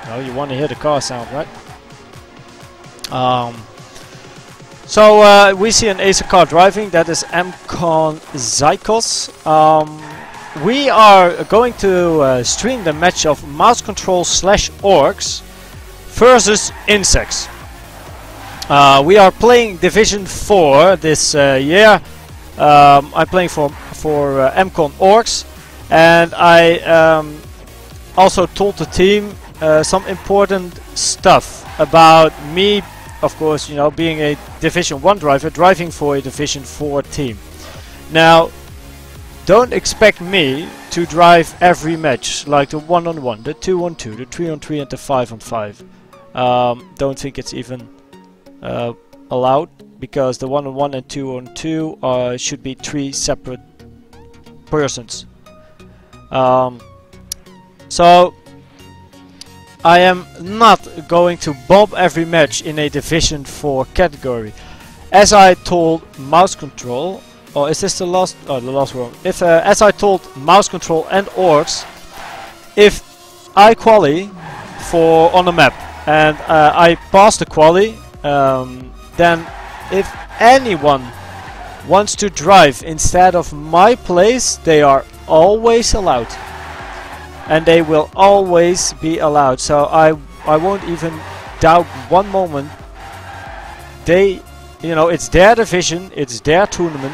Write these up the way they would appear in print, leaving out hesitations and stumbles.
No, you want to hear the car sound, right? So we see an Acer car driving. That is mCon Zykos. We are going to stream the match of mouse control / orks versus insects. We are playing Division 4 this year. I'm playing for mCon orks, and I also told the team some important stuff about me. Of course, you know, being a Division 1 driver, driving for a Division 4 team. Now, don't expect me to drive every match, like the 1-on-1, the 2-on-2, the 3-on-3 and the 5-on-5. Don't think it's even allowed, because the 1-on-1 and 2-on-2 should be 3 separate persons. So I am not going to bomb every match in a Division 4 category. As I told mouse control, or is this the last? Oh, the last one. If as I told mouse control and orks, if I quali for on the map and I pass the quali, then if anyone wants to drive instead of my place, they are always allowed. And they will always be allowed. So I won't even doubt one moment. They, you know, it's their division, it's their tournament,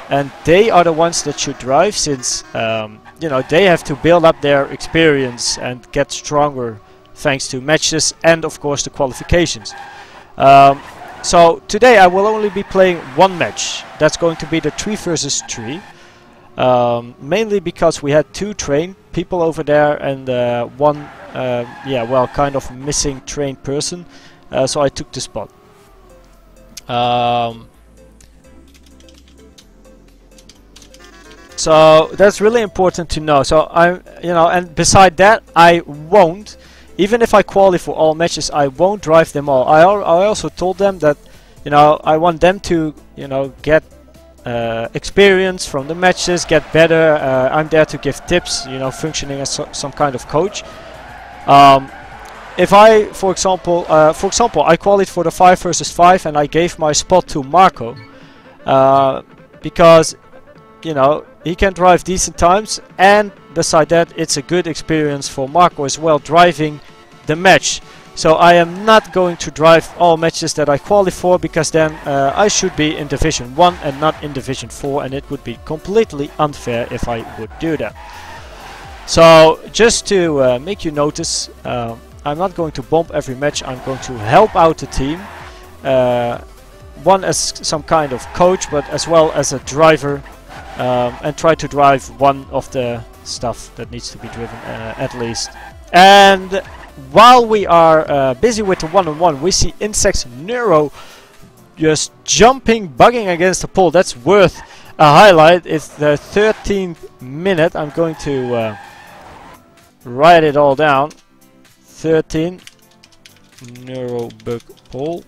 and they are the ones that should drive, since you know, they have to build up their experience and get stronger thanks to matches and of course the qualifications. So today I will only be playing one match. That's going to be the 3 versus 3. Mainly because we had 2 trained people over there and one, yeah, well, kind of missing trained person, so I took the spot. So that's really important to know. So I'm, you know, and beside that, I won't, even if I qualify for all matches, I won't drive them all. I also told them that, you know, I want them to, you know, get experience from the matches, get better. I'm there to give tips, you know, functioning as some kind of coach. If I, for example, I qualified for the 5 versus 5 and I gave my spot to Marco, because, you know, he can drive decent times, and beside that, it's a good experience for Marco as well, driving the match. So I am not going to drive all matches that I qualify for, because then I should be in Division 1 and not in Division 4, and it would be completely unfair if I would do that. So just to make you notice, I'm not going to bomb every match. I'm going to help out the team, one as some kind of coach, but as well as a driver, and try to drive one of the stuff that needs to be driven at least. And while we are busy with the 1-on-1, we see Insects Neuro just jumping, bugging against the pole. That's worth a highlight. It's the 13th minute. I'm going to write it all down. 13 Neuro bug pole.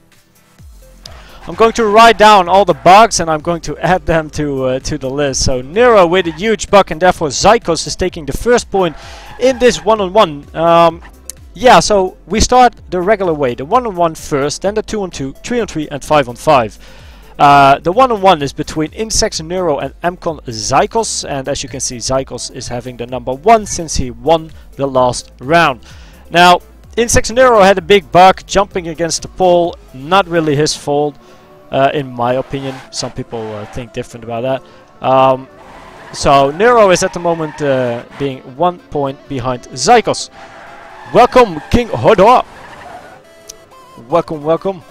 I'm going to write down all the bugs and I'm going to add them to the list. So Nero with a huge bug, and therefore Zykos is taking the first point in this 1-on-1. Yeah, so we start the regular way. The 1-on-1 first, then the 2-on-2, 3-on-3 and 5-on-5. The 1-on-1 is between Insects Neuro and mCon Zykos, and as you can see, Zykos is having the number 1 since he won the last round. Now, Insects Neuro had a big bug jumping against the pole, not really his fault, in my opinion. Some people think different about that. So Nero is at the moment being 1 point behind Zykos. Welcome, King Hodor. Welcome, welcome.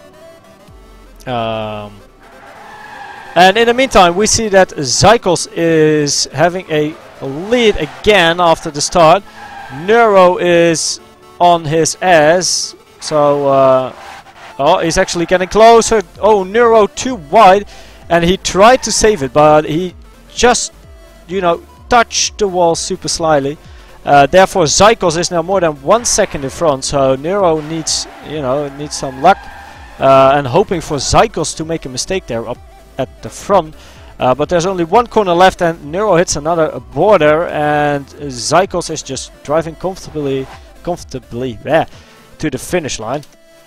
And in the meantime, we see that Zykos is having a lead again after the start. Nero is on his ass, so oh, he's actually getting closer. Oh, Nero too wide, and he tried to save it, but he just, you know, touched the wall super slightly. Therefore, Zykos is now more than 1 second in front. So Nero needs, you know, needs some luck, and hoping for Zykos to make a mistake there up at the front. But there's only one corner left, and Nero hits another border, and Zykos is just driving comfortably comfortably to the finish line.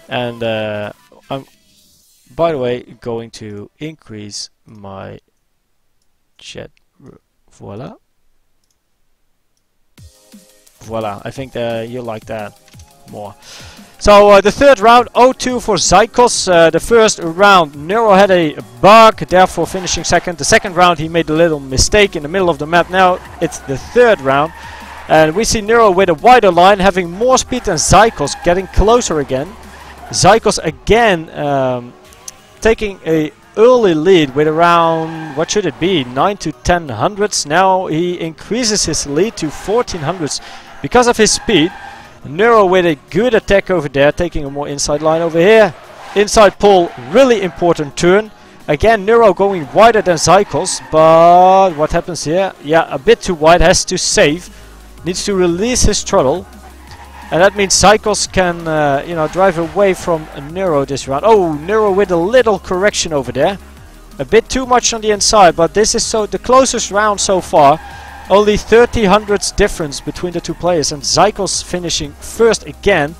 And I'm, by the way, going to increase my chat. Voila. Voila. I think you like that more. So the third round, 0-2 for Zykos. The first round, Nero had a bug, therefore finishing second. The second round, he made a little mistake in the middle of the map. Now it's the third round, and we see Nero with a wider line, having more speed than Zykos, getting closer again. Zykos again taking a early lead with around, what should it be, 9 to 10 hundredths. Now he increases his lead to 14 hundredths because of his speed. Nero with a good attack over there, taking a more inside line over here. Inside pull, really important turn. Again, Nero going wider than Zykos, but what happens here? Yeah, a bit too wide, has to save. Needs to release his throttle. And that means Zykos can, you know, drive away from Nero this round. Oh, Nero with a little correction over there. A bit too much on the inside, but this is so the closest round so far. Only 30 hundredths difference between the two players, and Zykos finishing first again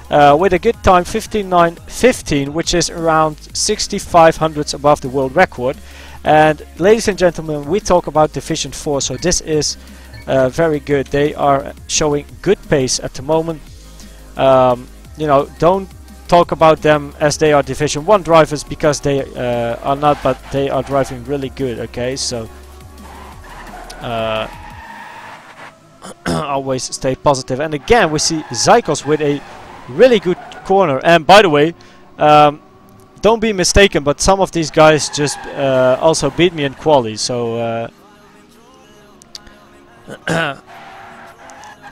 with a good time, 15.9.15, which is around 65 hundredths above the world record. And ladies and gentlemen, we talk about Division 4, so this is very good. They are showing good pace at the moment. You know, don't talk about them as they are Division 1 drivers, because they are not, but they are driving really good. Okay, so always stay positive. And again, we see Zykos with a really good corner. And by the way, don't be mistaken, but some of these guys just also beat me in quali. So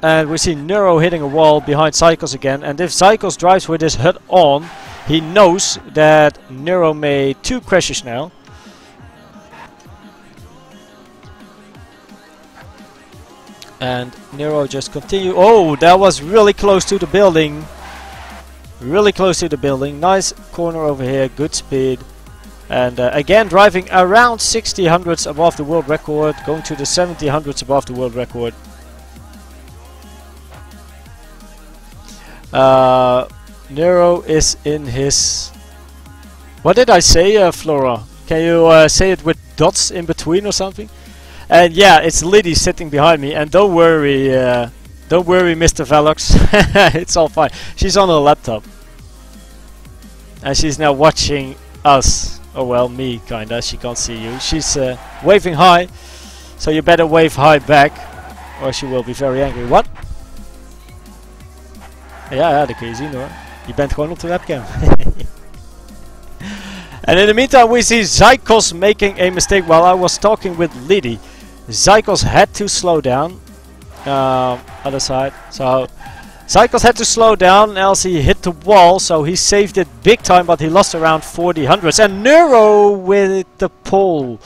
and we see Nero hitting a wall behind Zykos again. And if Zykos drives with his HUD on, he knows that Nero made 2 crashes now. And Nero just continue. Oh, that was really close to the building. Really close to the building. Nice corner over here. Good speed. And again driving around 60 hundredths above the world record. Going to the 70 hundredths above the world record. Nero is in his... What did I say, Flora? Can you say it with dots in between or something? And yeah, it's Liddy sitting behind me, and don't worry, Mr. Velox, it's all fine. She's on her laptop, and she's now watching us. Oh well, me kinda. She can't see you. She's waving hi, so you better wave hi back, or she will be very angry. What? Ja, dat kun je zien hoor. Je bent gewoon op de webcam. And in the meantime, we see Zykos making a mistake while I was talking with Liddy. Zykos had to slow down. Other side. So Zykos had to slow down, else he hit the wall. So he saved it big time, but he lost around 40 hundredths. And Nero with the pole.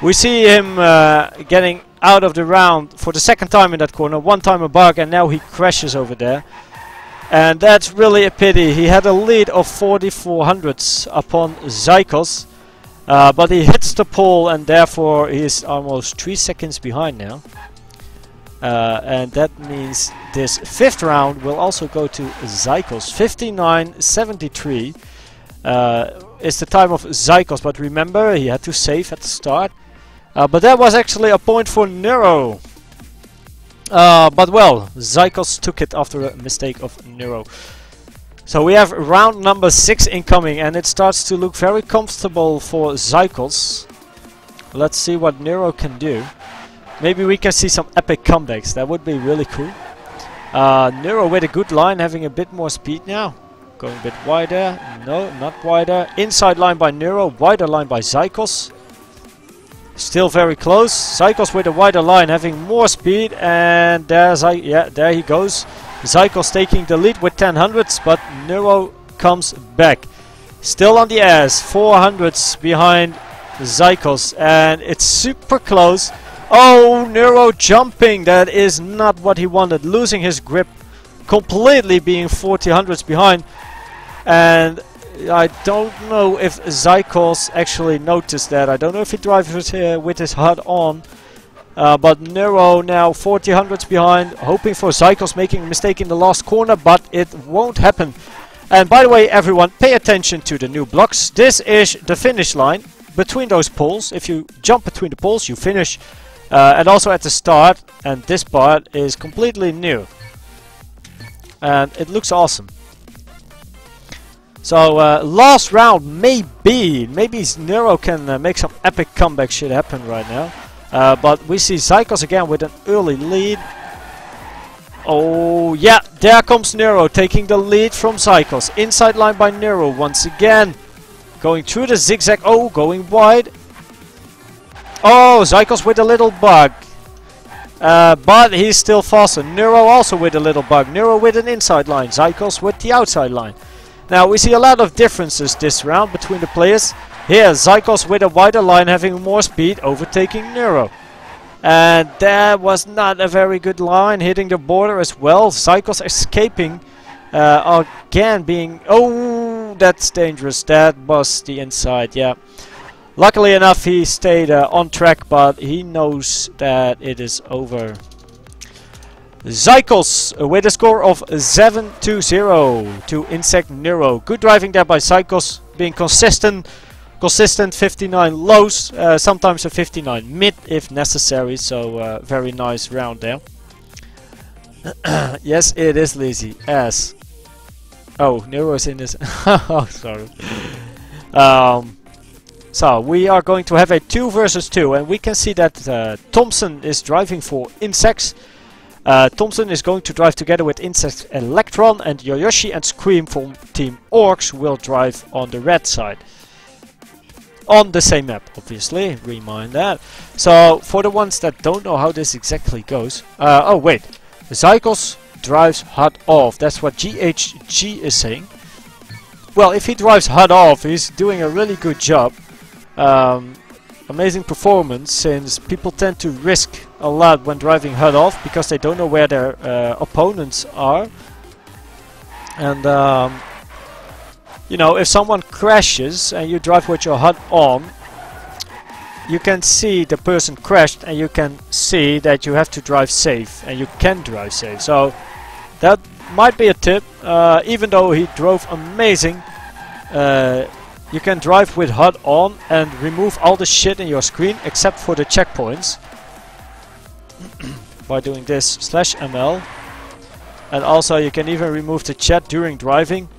We see him getting out of the round for the second time in that corner. One time a bug, and now he crashes over there. And that's really a pity. He had a lead of 44 hundredths upon Zykos. But he hits the pole, and therefore he is almost 3 seconds behind now. And that means this fifth round will also go to Zykos. 59.73 is the time of Zykos, but remember, he had to save at the start. But that was actually a point for Nero. But well, Zykos took it after a mistake of Nero. So we have round number 6 incoming, and it starts to look very comfortable for Zykos. Let's see what Nero can do. Maybe we can see some epic comebacks. That would be really cool. Nero with a good line, having a bit more speed now. Going a bit wider. No, not wider. Inside line by Nero, wider line by Zykos. Still very close. Zykos with a wider line, having more speed, and there's there he goes. Zykos taking the lead with 10 hundredths, but Nero comes back. Still on the ass, 4 hundredths behind Zykos, and it's super close. Oh, Nero jumping, that is not what he wanted. Losing his grip, completely being 40 hundredths behind. And I don't know if Zykos actually noticed that. I don't know if he drives here with his HUD on. But Nero now 40 hundredths behind, hoping for Zycos making a mistake in the last corner, but it won't happen. And by the way, everyone, pay attention to the new blocks. This is the finish line between those poles. If you jump between the poles, you finish. And also at the start, and this part is completely new. And it looks awesome. So last round, maybe Nero can make some epic comeback shit happen right now. But we see Zycos again with an early lead. Oh yeah, there comes Nero taking the lead from Zycos. Inside line by Nero once again. Going through the zigzag, oh, going wide. Oh, Zycos with a little bug. But he's still faster. Nero also with a little bug. Nero with an inside line. Zycos with the outside line. Now we see a lot of differences this round between the players. Here, Zycos with a wider line having more speed, overtaking Nero. And that was not a very good line, hitting the border as well. Zycos escaping. Again being... Oh, that's dangerous. That was the inside, yeah. Luckily enough, he stayed on track, but he knows that it is over. Zycos with a score of 7-0 to Insect Nero. Good driving there by Zycos, being consistent 59 lows, sometimes a 59 mid if necessary, so very nice round there. Yes, it is lazy as. Oh, Nero's in this. Oh, sorry. So we are going to have a 2 versus 2, and we can see that Thompson is driving for Insects. Thompson is going to drive together with Insect Electron, and Yoyoshi and Scream from Team orKs will drive on the red side. On the same map, obviously, remind that. So, for the ones that don't know how this exactly goes... oh wait, Zycos drives HUD off, that's what GHG is saying. Well, if he drives HUD off, he's doing a really good job. Amazing performance, since people tend to risk a lot when driving HUD off because they don't know where their opponents are. And you know, if someone crashes and you drive with your HUD on, you can see the person crashed, and you can see that you have to drive safe, and you can drive safe. So that might be a tip. Even though he drove amazing, you can drive with HUD on and remove all the shit in your screen except for the checkpoints by doing this /ML. And also you can even remove the chat during driving.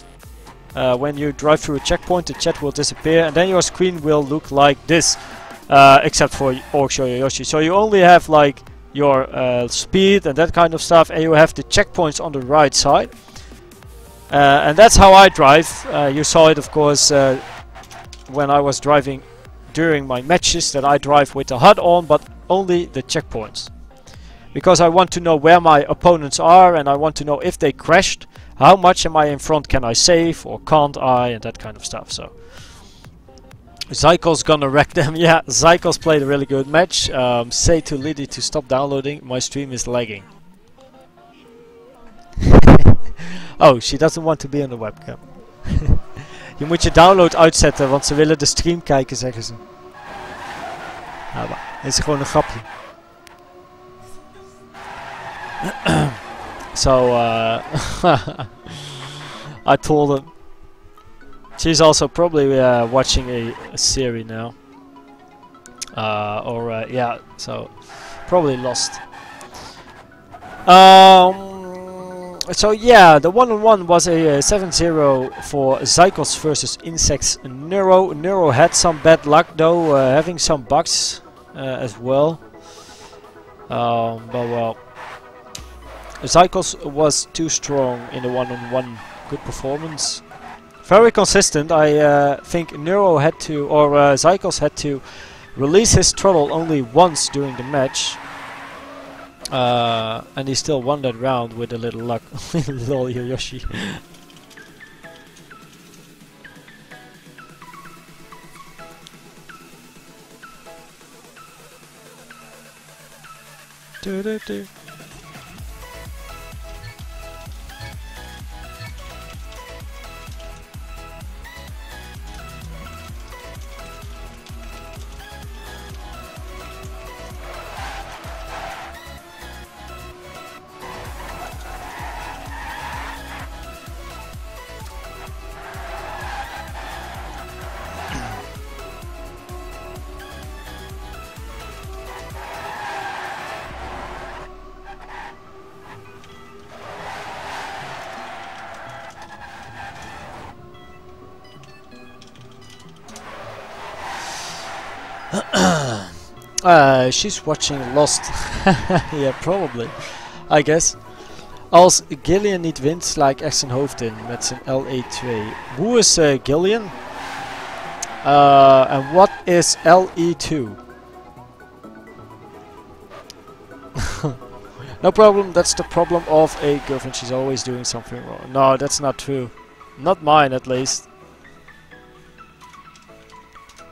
When you drive through a checkpoint, the chat will disappear, and then your screen will look like this, except for orKs or Yoyoshi. So you only have like your speed and that kind of stuff, and you have the checkpoints on the right side. And that's how I drive. You saw it, of course, when I was driving during my matches, that I drive with the HUD on, but only the checkpoints. Because I want to know where my opponents are, and I want to know if they crashed. How much am I in front? Can I save or can't I? And that kind of stuff. So Zycos gonna wreck them. Yeah, Zycos played a really good match. Say to Liddy to stop downloading. My stream is lagging. Oh, she doesn't want to be on the webcam. Je moet je download uitzetten, want ze willen de stream kijken, zeggen ze. Ja, maar het is gewoon een grapje. So I told him. She's also probably watching a series now. Yeah, so probably lost. So yeah, the 1-on-1 was a 7-0 for Zycos versus Insects Nero. Nero had some bad luck though, having some bugs as well. But well, Zycos was too strong in the 1-on-1. Good performance. Very consistent. I think Nero had to, or Zycos had to release his throttle only once during the match. And he still won that round with a little luck. Little Yoyoshi. She's watching Lost. Yeah, probably. I guess. Als Gillian niet wint, sla ik echt zijn hoofd in met zijn LE2. Hoe is Gillian? And what is LE2? No problem, that's the problem of a girlfriend. She's always doing something wrong. No, that's not true. Not mine, at least.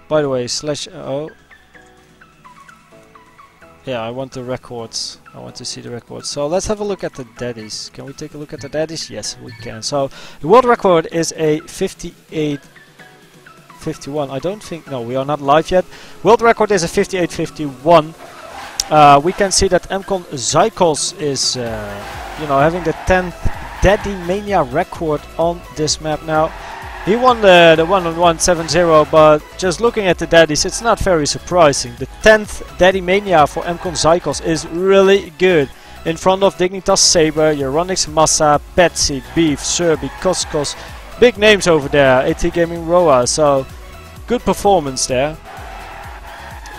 By the way, oh. Yeah, I want the records. I want to see the records. So let's have a look at the daddies. Can we take a look at the daddies? Yes, we can. So the world record is a 58.51. I don't think... No, we are not live yet. World record is a 58.51. We can see that mCon Zykos is, you know, having the 10th Daddy Mania record on this map now. He won the 1-on-1 7-0, but just looking at the daddies, it's not very surprising. The 10th Daddy Mania for mCon Zykos is really good. In front of Dignitas Saber, Euronix Massa, Petsy, Beef, Serbi, Koskos. Big names over there, AT Gaming Roa, so good performance there.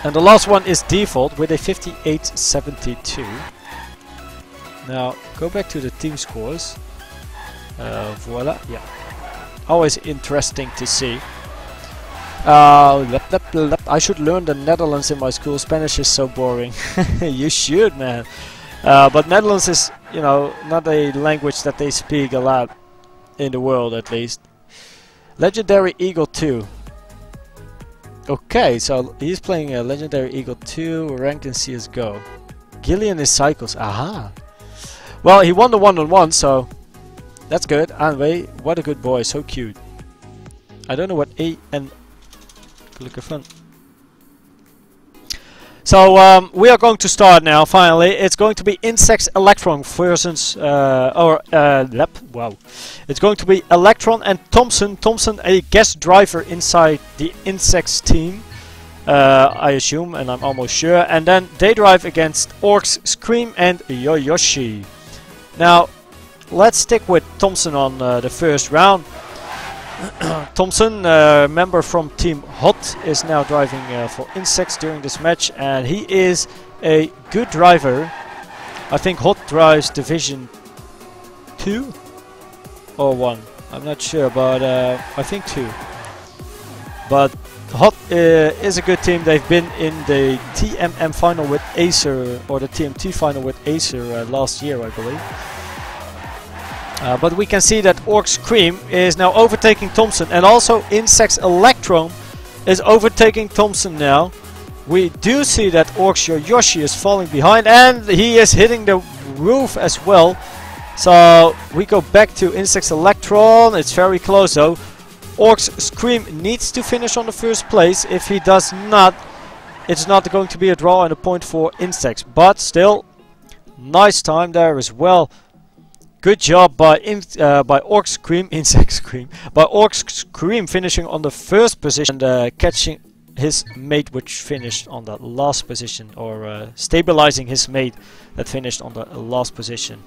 And the last one is Default with a 58.72. Now, go back to the team scores. Voila, yeah. Always interesting to see. I should learn the Netherlands in my school. Spanish is so boring. You should, man. But Netherlands is, you know, not a language that they speak a lot in the world, at least. Legendary Eagle 2. Okay, so he's playing a Legendary Eagle 2, ranked in CSGO. Gillian is Cycles. Aha. Well, he won the 1-on-1, so that's good. Anyway, what a good boy, so cute. I don't know what A-N... Gelukkig van. So we are going to start now, finally. It's going to be Insects Electron versus... Wow. It's going to be Electron and Thompson. Thompson, a guest driver inside the Insects team. I assume, and I'm almost sure. And then they drive against orKs, Scream and Yoyoshi. Now, let's stick with Thompson on the first round. Thompson, member from Team Hot, is now driving for Insects during this match, and he is a good driver. I think Hot drives Division 2 or 1. I'm not sure, but I think 2. But Hot is a good team. They've been in the TMM final with Acer, or the TMT final with Acer last year, I believe. But we can see that orKs Scream is now overtaking Thompson, and also Insects Electron is overtaking Thompson now. We do see that orKs Yoyoshi is falling behind, and he is hitting the roof as well. So we go back to Insects Electron. It's very close though. orKs Scream needs to finish on the first place. If he does not, it's not going to be a draw and a point for Insects. But still, nice time there as well. Good job by orKs Scream, Insect Scream, by orKs Scream finishing on the first position and catching his mate, which finished on the last position, or stabilizing his mate that finished on the last position.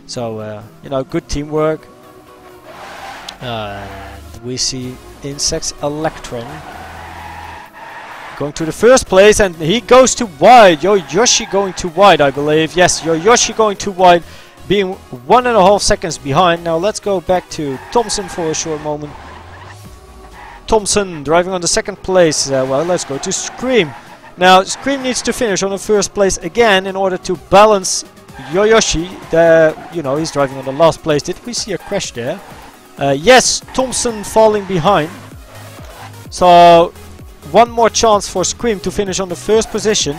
So you know, good teamwork. And we see Insects Electron going to the first place, and he goes too wide. Yoyoshi going too wide, I believe. Yes, Yoyoshi going too wide, being 1.5 seconds behind. Now let's go back to Thompson for a short moment. Thompson driving on the second place. Well, let's go to Scream. Now Scream needs to finish on the first place again in order to balance Yoyoshi. You know, he's driving on the last place. Did we see a crash there? Yes, Thompson falling behind. So one more chance for Scream to finish on the first position,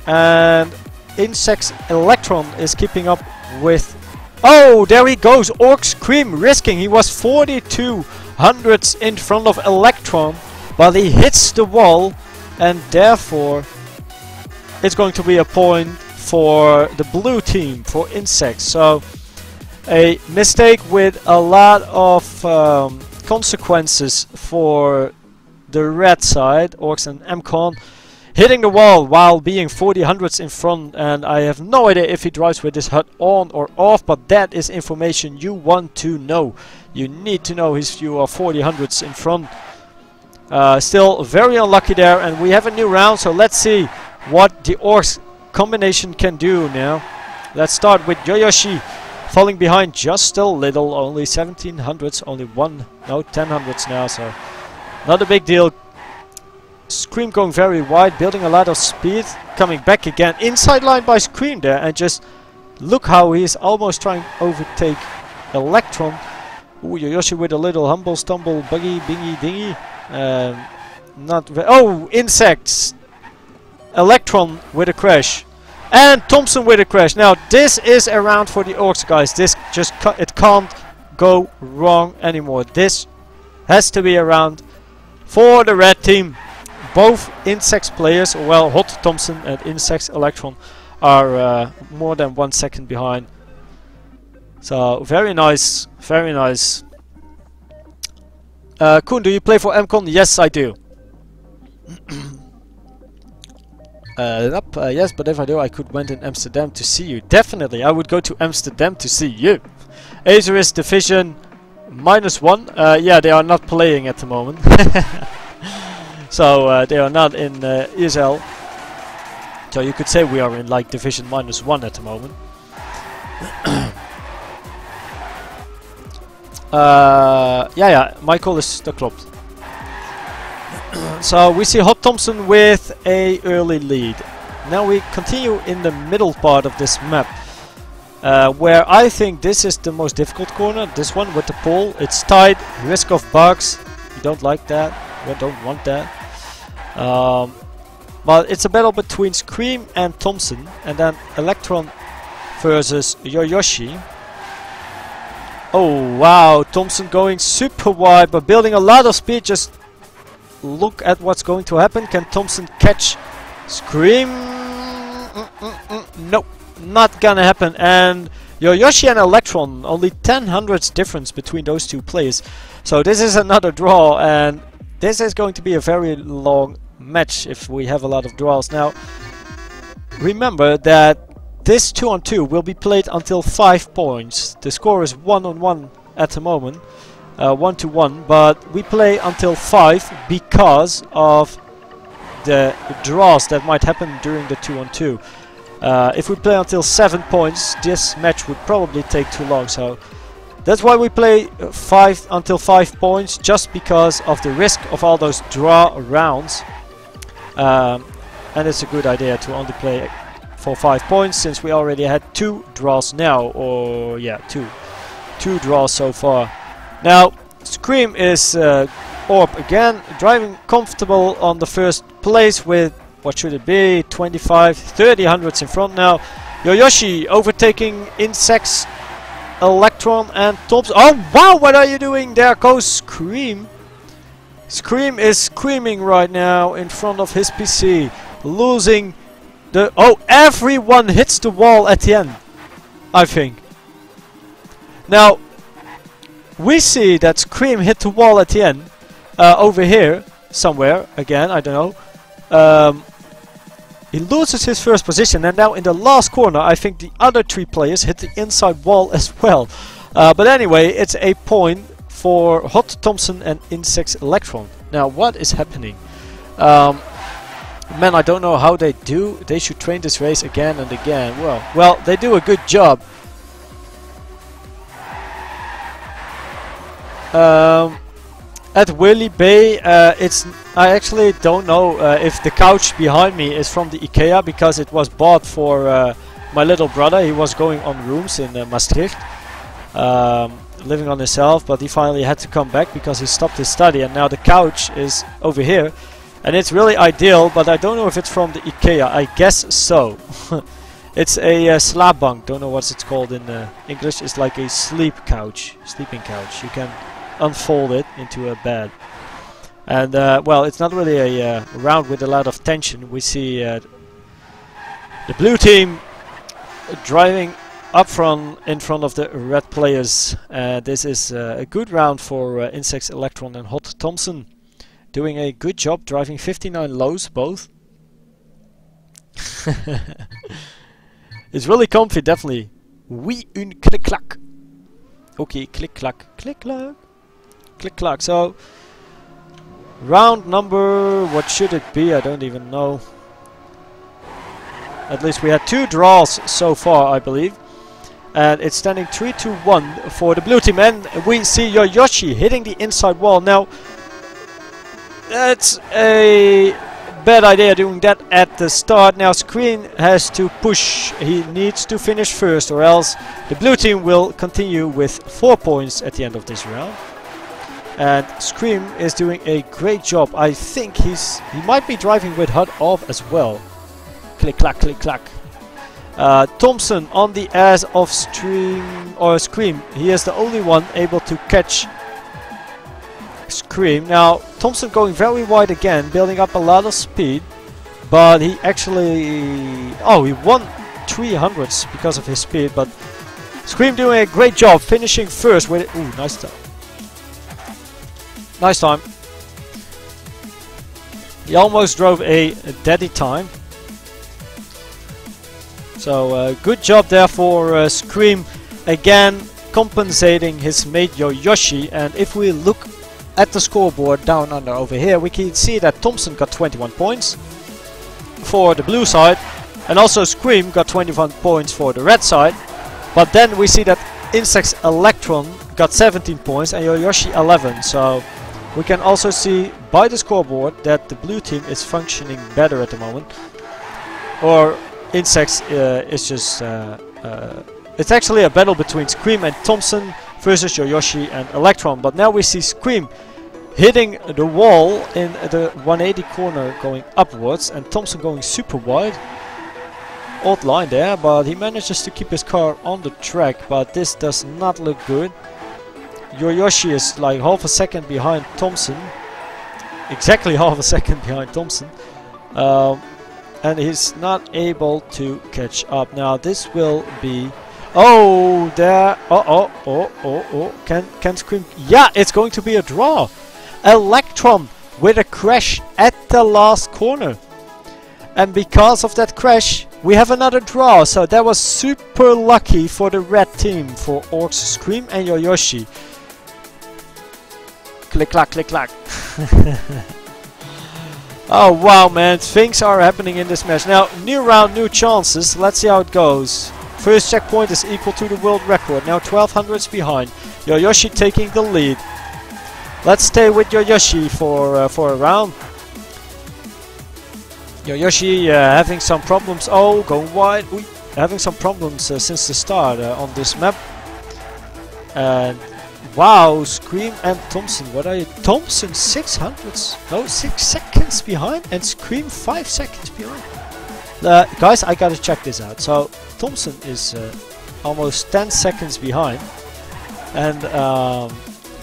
and Insects Electron is keeping up with... Oh, there he goes, orKs Scream risking. He was 42 hundredths in front of Electron, but he hits the wall, and therefore it's going to be a point for the blue team, for Insects. So a mistake with a lot of consequences for the red side. orKs and mCon hitting the wall while being 40 hundredths in front, and I have no idea if he drives with his HUD on or off, but that is information you want to know. You need to know if you are 40 hundredths in front. Still very unlucky there, and we have a new round, so let's see what the orcs combination can do now. Let's start with Yoyoshi falling behind just a little, only 1700s, only 1000s now, so not a big deal. Scream going very wide, building a lot of speed, coming back again, inside line by Scream there, and just look how he's almost trying to overtake Electron. Ooh, Yoyoshi with a little humble stumble, buggy, bingy, dingy. Oh, insects! Electron with a crash. And Thompson with a crash. Now, this is a round for the orcs, guys. This just it can't go wrong anymore. This has to be a round for the red team. Both Insects players, well, Hot Thompson and Insects Electron, are more than 1 second behind. So, very nice, very nice. Koen, do you play for mCon? Yes, I do. Yes, but if I do, I could went in Amsterdam to see you. Definitely, I would go to Amsterdam to see you. Acer is division -1. Yeah, they are not playing at the moment. So they are not in ESL. So you could say we are in like division -1 at the moment. Yeah, my call is the club. So we see Hot Thompson with a early lead. Now we continue in the middle part of this map, where I think this is the most difficult corner. This one with the pole. It's tight, risk of bugs. You don't like that. You don't want that. But it's a battle between Scream and Thompson, and then Electron versus Yoyoshi. Oh wow, Thompson going super wide but building a lot of speed. Just look at what's going to happen. Can Thompson catch Scream? Nope, not gonna happen. And Yoyoshi and Electron, only 10/100ths difference between those two players. So this is another draw, and this is going to be a very long match if we have a lot of draws. Now, remember that this 2-on-2 will be played until 5 points. The score is 1-on-1 at the moment, 1-to-1, but we play until 5 because of the draws that might happen during the 2-on-2. If we play until 7 points, this match would probably take too long. So that's why we play until 5 points, just because of the risk of all those draw rounds. And it's a good idea to only play for 5 points, since we already had 2 draws now, or yeah, two draws so far. Now Scream is Orb again, driving comfortable on the first place with, what should it be, 25-30 in front now. Yoyoshi overtaking Insects, Electron and Thompson. Oh wow, what are you doing? There goes Scream. Scream is screaming right now in front of his PC, losing the... Oh, everyone hits the wall at the end, I think. Now, we see that Scream hit the wall at the end, over here, somewhere, again, I don't know. He loses his first position, and now in the last corner, I think the other 3 players hit the inside wall as well. But anyway, it's a point for Hot Thompson and Insects Electron. Now, what is happening? Man, I don't know how they do. They should train this race again and again. Well, they do a good job. At Willy Bay, I actually don't know if the couch behind me is from the IKEA, because it was bought for my little brother. He was going on rooms in Maastricht, living on himself, but he finally had to come back because he stopped his study, and now the couch is over here, and it's really ideal, but I don't know if it's from the IKEA. I guess so. It's a slaapbank, don't know what it's called in English. It's like a sleeping couch. You can unfold it into a bed. And well, it's not really a round with a lot of tension. We see the blue team driving up front in front of the red players. This is a good round for Insects Electron and Hot Thompson, doing a good job, driving 59 lows both. It's really comfy, definitely. Oui, une click-clack. Okay, click-clack, click-clack, click-clack. So Round number, what should it be? I don't even know. At least we had 2 draws so far, I believe. And it's standing 3-1 for the blue team. And we see Yoshi hitting the inside wall. Now, that's a bad idea doing that at the start. Now Screen has to push. He needs to finish first, or else the blue team will continue with 4 points at the end of this round. And Scream is doing a great job. I think he might be driving with HUD off as well. Click clack, click clack. Thompson on the ass of Scream. He is the only one able to catch Scream. Now Thompson going very wide again, building up a lot of speed, but he actually he won 300s because of his speed. But Scream doing a great job, finishing first with it. Ooh, nice time. Nice time. He almost drove a daddy time. So good job there for Scream, again compensating his mate Yoshi. And if we look at the scoreboard down under over here, we can see that Thompson got 21 points for the blue side, and also Scream got 21 points for the red side. But then we see that Insect's Electron got 17 points and Yoshi 11. So we can also see by the scoreboard that the blue team is functioning better at the moment. Or Insects is just it's actually a battle between Scream and Thompson versus Yoshi and Electron. But now we see Scream hitting the wall in the 180 corner going upwards, and Thompson going super wide. Odd line there, but he manages to keep his car on the track, but this does not look good. Yoshi is like half a second behind Thompson. Exactly half a second behind Thompson. And he's not able to catch up. Now this will be... Oh, there... Can Scream... Yeah, it's going to be a draw. Electron with a crash at the last corner. And because of that crash, we have another draw. So that was super lucky for the red team, for orKs, Scream and Yoshi. Click clack, click clack. Oh wow, man, things are happening in this match. Now, new round, new chances. Let's see how it goes. First checkpoint is equal to the world record. Now 1200s behind. Yoshi taking the lead. Let's stay with Yoshi for a round. Yoshi having some problems. Oh, going wide. Having some problems since the start on this map. And wow, Scream and Thompson. What are you? Thompson 600s. No, 6 seconds behind, and Scream 5 seconds behind. Guys, I gotta check this out. So Thompson is almost 10 seconds behind, and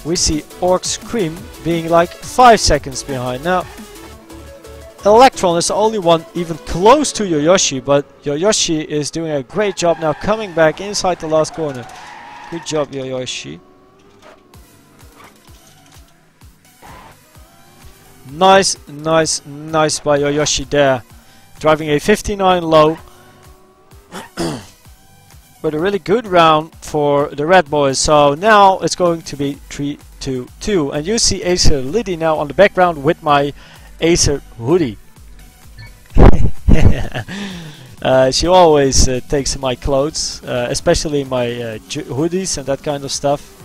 we see orKs, Scream being like 5 seconds behind. Now Electron is the only one even close to Yoshi, but Yoshi is doing a great job now, coming back inside the last corner. Good job, Yoshi. Nice, nice, nice by Yoshi there. Driving a 59 low. But a really good round for the red boys. So now it's going to be 3-2-2. And you see Acer Liddy now on the background with my Acer hoodie. She always takes my clothes, especially my hoodies and that kind of stuff.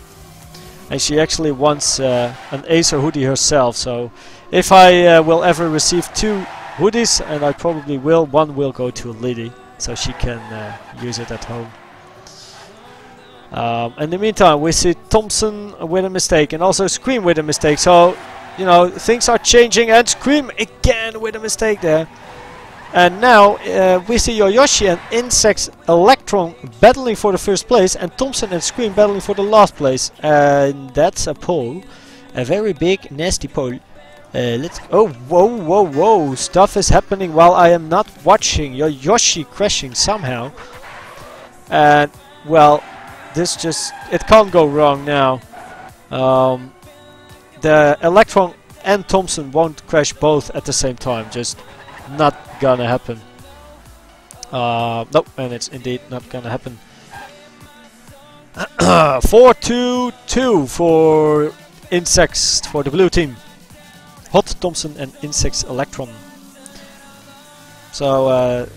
And she actually wants an Acer hoodie herself. So if I will ever receive 2 hoodies, and I probably will, one will go to Liddy, so she can use it at home. In the meantime, we see Thompson with a mistake, and also Scream with a mistake. So, you know, things are changing, and Scream again with a mistake there. And now we see Yoshi and Insect's Electron battling for the first place, and Thompson and Scream battling for the last place. And that's a pole, a very big, nasty pole. Let's. Oh, whoa! Stuff is happening while I am not watching. Yoshi crashing somehow, and well, this it can't go wrong now. The Electron and Thompson won't crash both at the same time. Just not gonna happen. Nope, and it's indeed not gonna happen. 4-2-2 for Insects for the blue team. Hot, Thompson and Insects Electron. So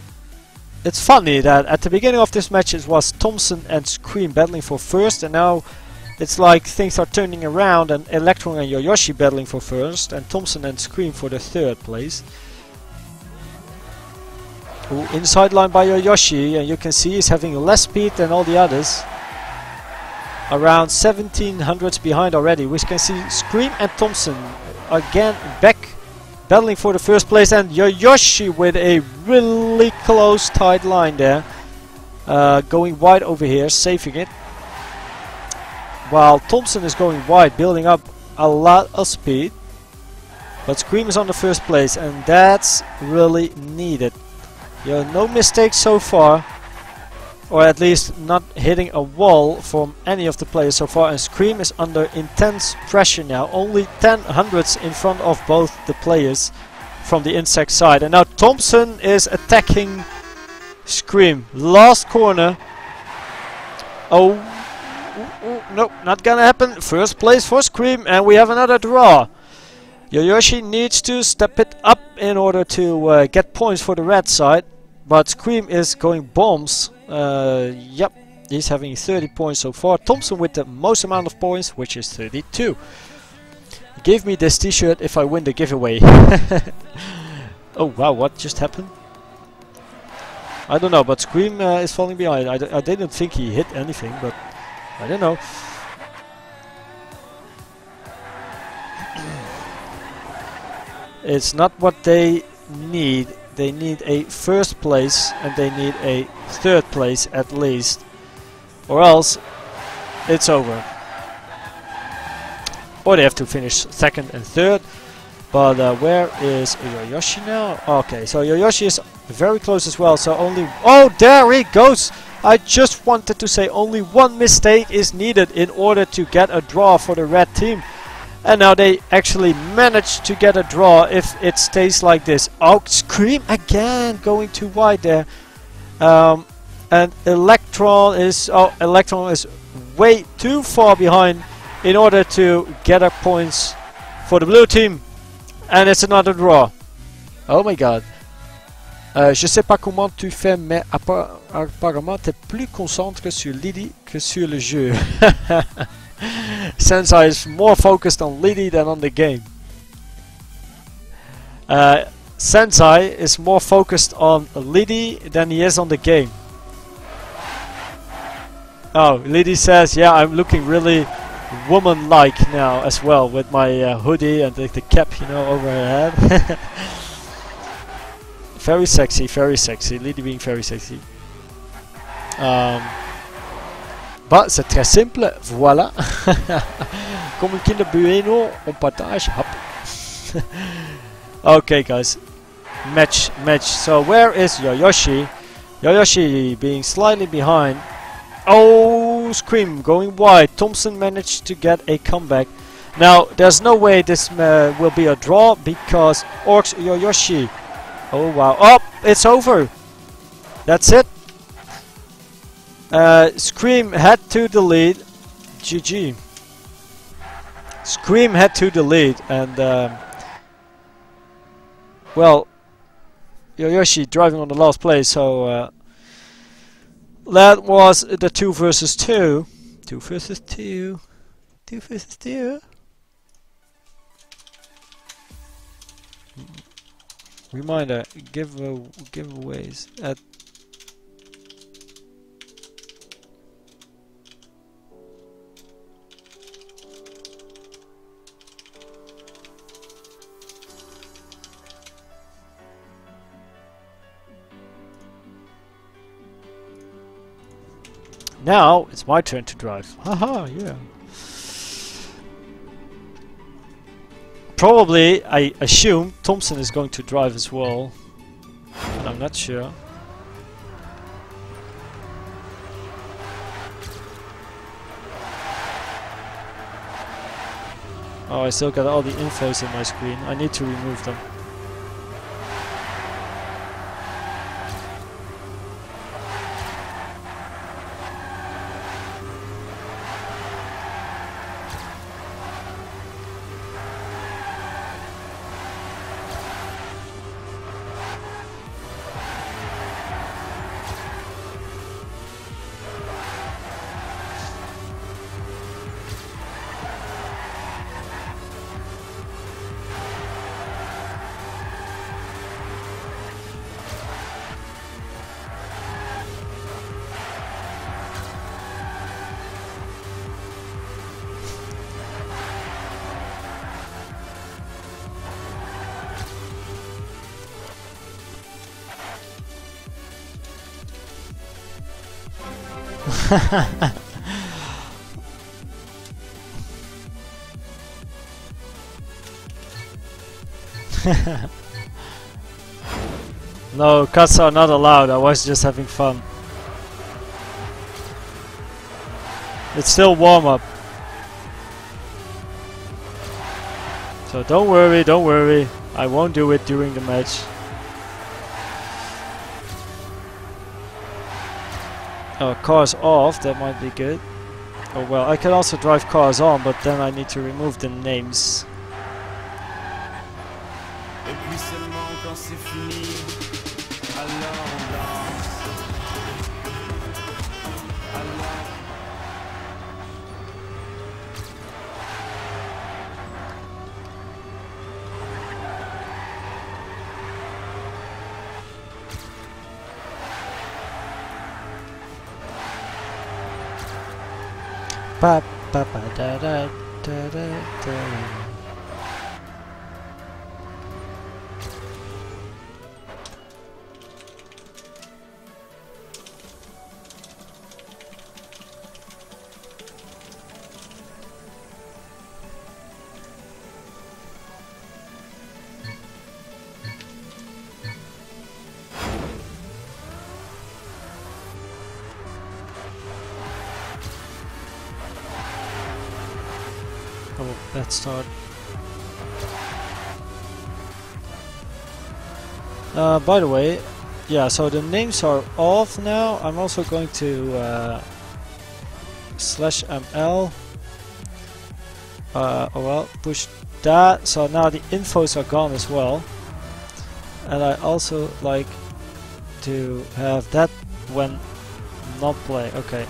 it's funny that at the beginning of this match it was Thompson and Scream battling for first, and now it's like things are turning around and Electron and Yoyoshi battling for first and Thompson and Scream for the third place. Ooh, inside line by Yoyoshi, and you can see he's having less speed than all the others. Around 1700s behind already. We can see Scream and Thompson again back battling for the first place, and Yoyoshi with a really close tight line there. Going wide over here, saving it. While Thompson is going wide, building up a lot of speed. But Scream is on the first place, and that's really needed. No mistakes so far, or at least not hitting a wall from any of the players so far, and Scream is under intense pressure now, only 10 hundredths in front of both the players from the Insect side. And now Thompson is attacking Scream, last corner. Oh, no, not gonna happen. First place for Scream, and we have another draw. Yoyoshi needs to step it up in order to get points for the red side, but Scream is going bombs. Yep, he's having 30 points so far. Thompson with the most amount of points, which is 32. Give me this t-shirt if I win the giveaway. Oh wow, what just happened? I don't know, but Scream is falling behind. I didn't think he hit anything, but I don't know. It's not what they need. They need a first place and they need a third place at least, or else it's over. Or they have to finish second and third. But where is Yoyoshi now? Okay, so Yoyoshi is very close as well. So only... Oh, there he goes! I just wanted to say only one mistake is needed in order to get a draw for the red team. And now they actually managed to get a draw if it stays like this. Oh, Scream again going too wide there. And Electron is way too far behind in order to get up points for the blue team. And it's another draw. Oh my god. Je sais pas comment tu fais, mais apparemment t'es plus concentré sur Lydie que sur le jeu. Sensei is more focused on Lydie than on the game. Sensei is more focused on Lydie than he is on the game. Oh, Lydie says, yeah, I'm looking really woman-like now as well with my hoodie and the cap, you know, over her head. Very sexy, Lydie being very sexy. Bah, c'est très simple, voilà. Comme een Kinder Bueno, on partage, hop. Okay, guys. Match. So where is Yoyoshi? Yoyoshi being slightly behind. Oh, Scream going wide. Thompson managed to get a comeback. Now, there's no way this will be a draw because orKs Yoyoshi. Oh, wow. Oh, it's over. That's it. Scream had to the lead. GG. Scream had to the lead, and well, Yoyoshi driving on the last place. So that was the 2 versus 2. 2 versus 2. 2 versus 2. Reminder: giveaways at. Now it's my turn to drive. Haha, yeah. Probably, I assume Thompson is going to drive as well. But I'm not sure. Oh, I still got all the infos in my screen. I need to remove them. No, cuts are not allowed. I was just having fun. It's still warm-up. So don't worry, don't worry. I won't do it during the match. Oh, cars off, that might be good. Oh well, I can also drive cars on, but then I need to remove the names. Ba ba ba da da da da da. Oh, bad start. By the way, yeah, so the names are off now. I'm also going to /ml. Oh well, push that. So now the infos are gone as well. And I also like to have that when not play. Okay.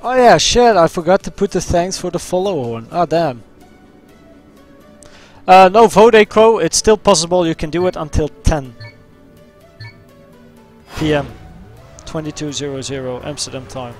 Oh yeah, shit, I forgot to put the thanks for the follow on. Ah, damn. No vote, Acro. It's still possible. You can do it until 10 PM 22:00 Amsterdam time.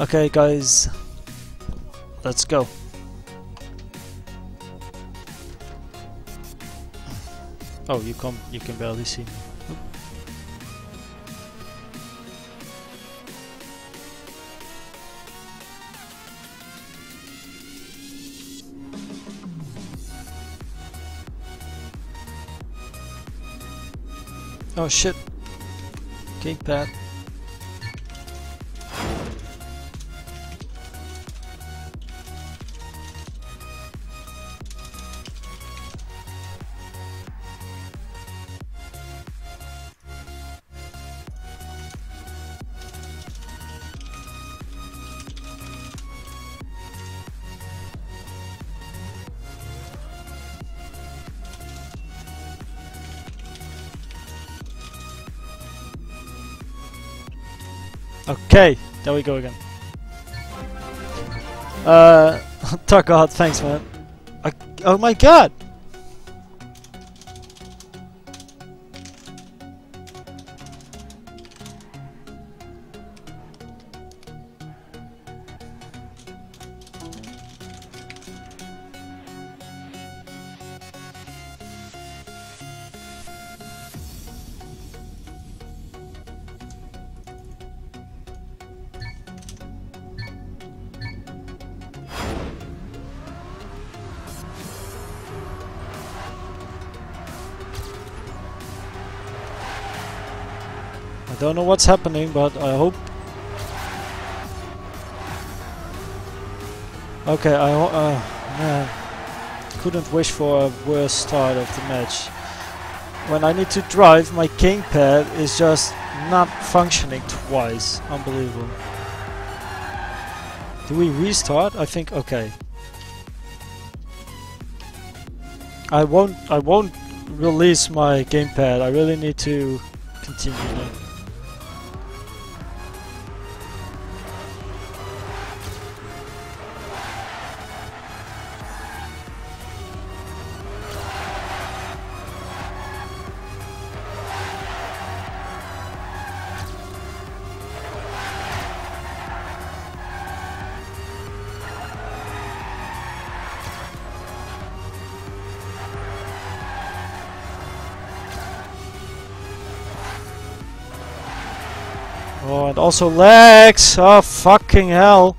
Okay, guys, let's go. Oh, you can barely see me. Oh shit. Gamepad. Okay, there we go again. Dark God, thanks man. Oh my god! I don't know what's happening, but I hope. Okay, man, couldn't wish for a worse start of the match. When I need to drive, my gamepad is just not functioning twice. Unbelievable. Do we restart? I think okay. I won't release my gamepad. I really need to continue now. Oh, and also legs! Oh, fucking hell!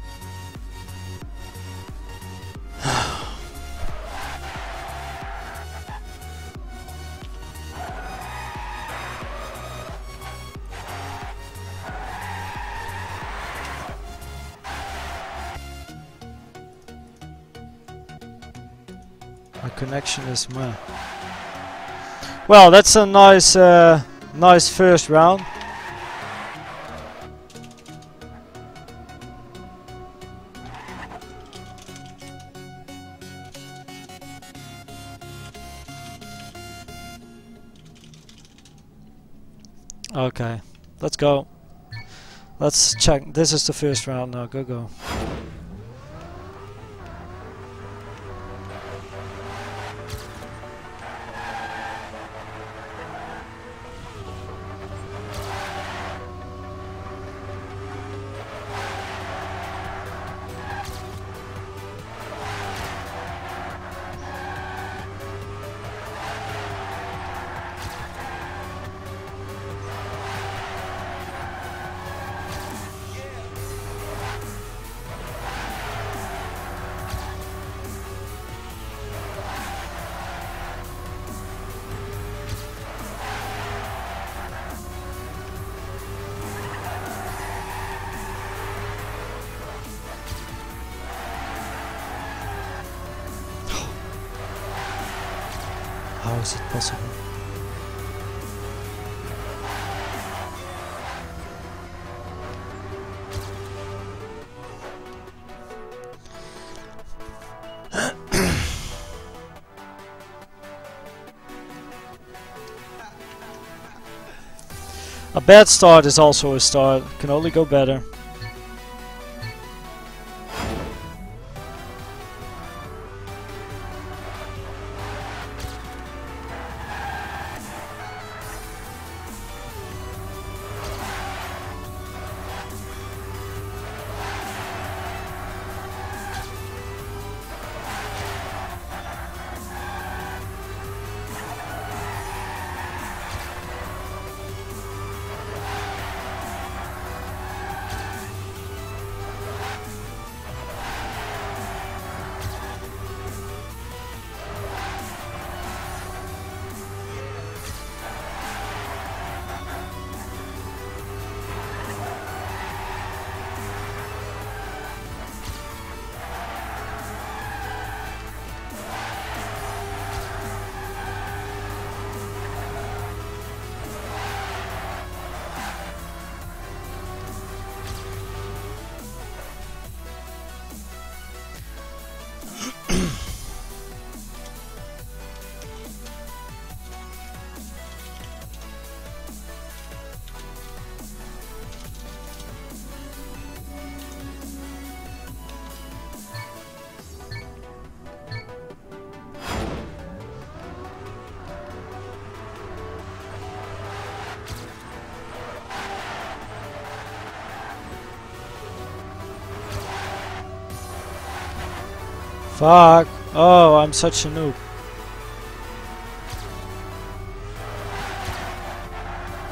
My connection is meh. Well, that's a nice, nice first round. Okay, let's go. Let's check. This is the first round now. Go. How is it possible? A bad start is also a start. Can only go better. Fuck! Oh, I'm such a noob.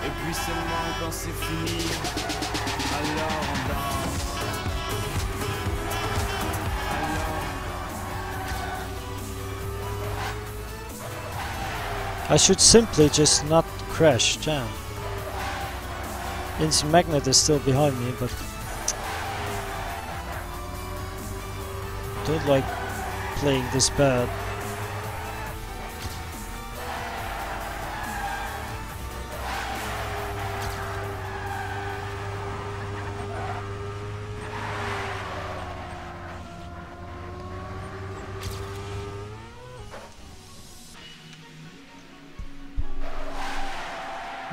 Et puis seulement quand c'est fini, alors on danse. I should simply just not crash, jam. Instant Magnet is still behind me, but don't like playing this bad.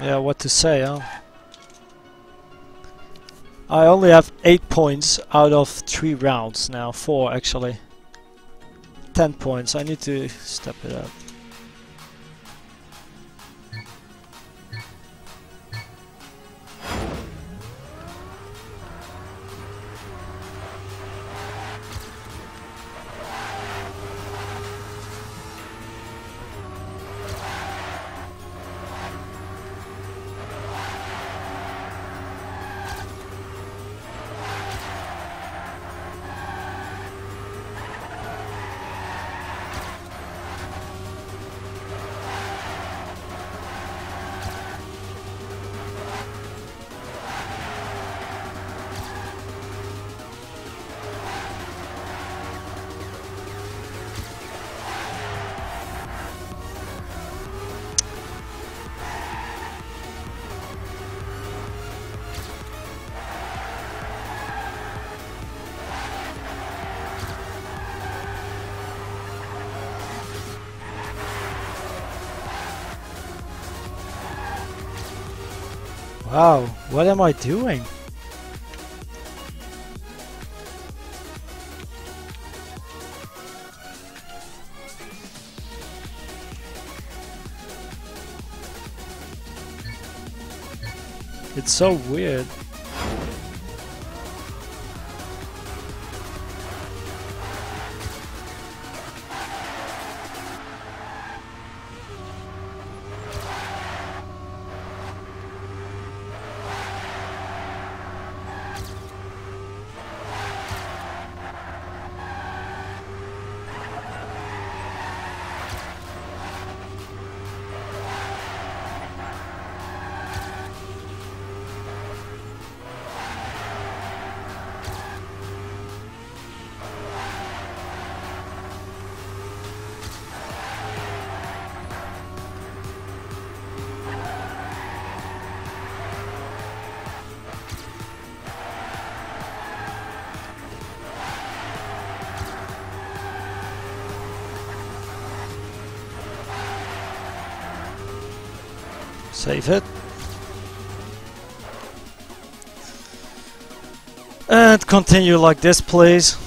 Yeah, what to say, huh? I only have 8 points out of 3 rounds now. 4 actually. 10 points. I need to step it up. Wow, what am I doing? It's so weird. Save it. And continue like this, please.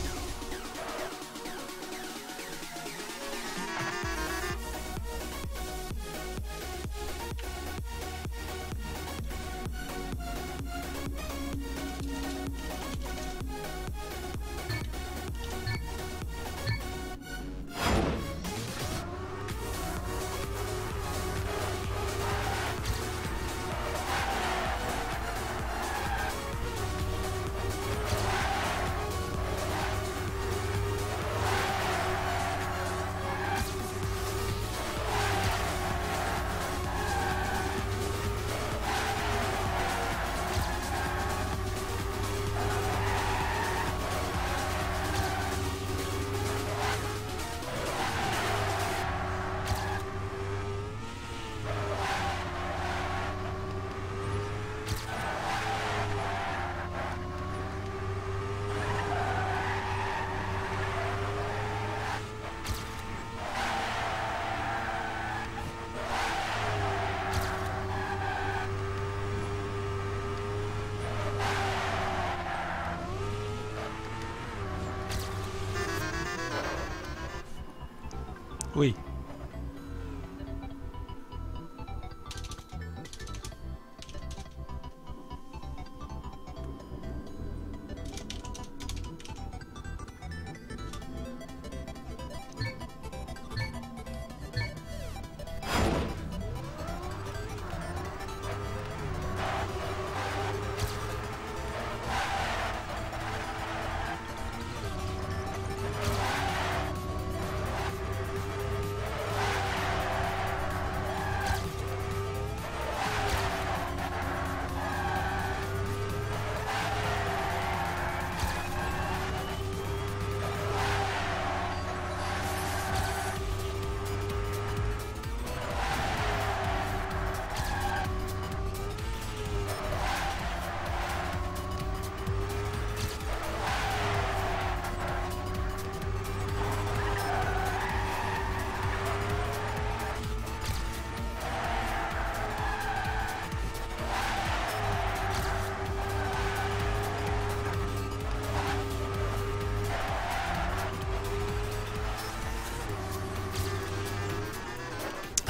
Oui.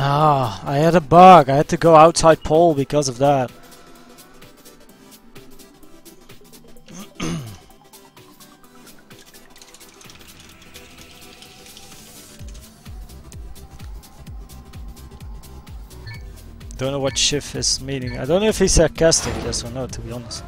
Ah, I had a bug. I had to go outside pole because of that. Don't know what Shift is meaning. I don't know if he's sarcastic, yes or no, to be honest.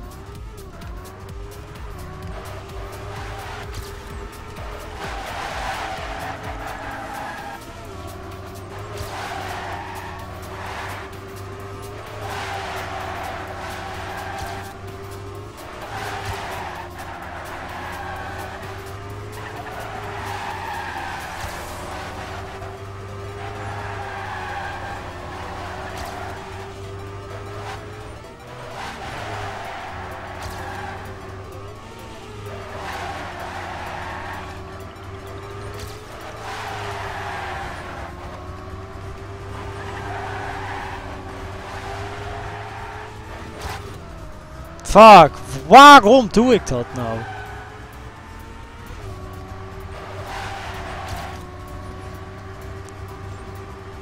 Fuck, waarom doe ik dat nou?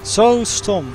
Zo stom.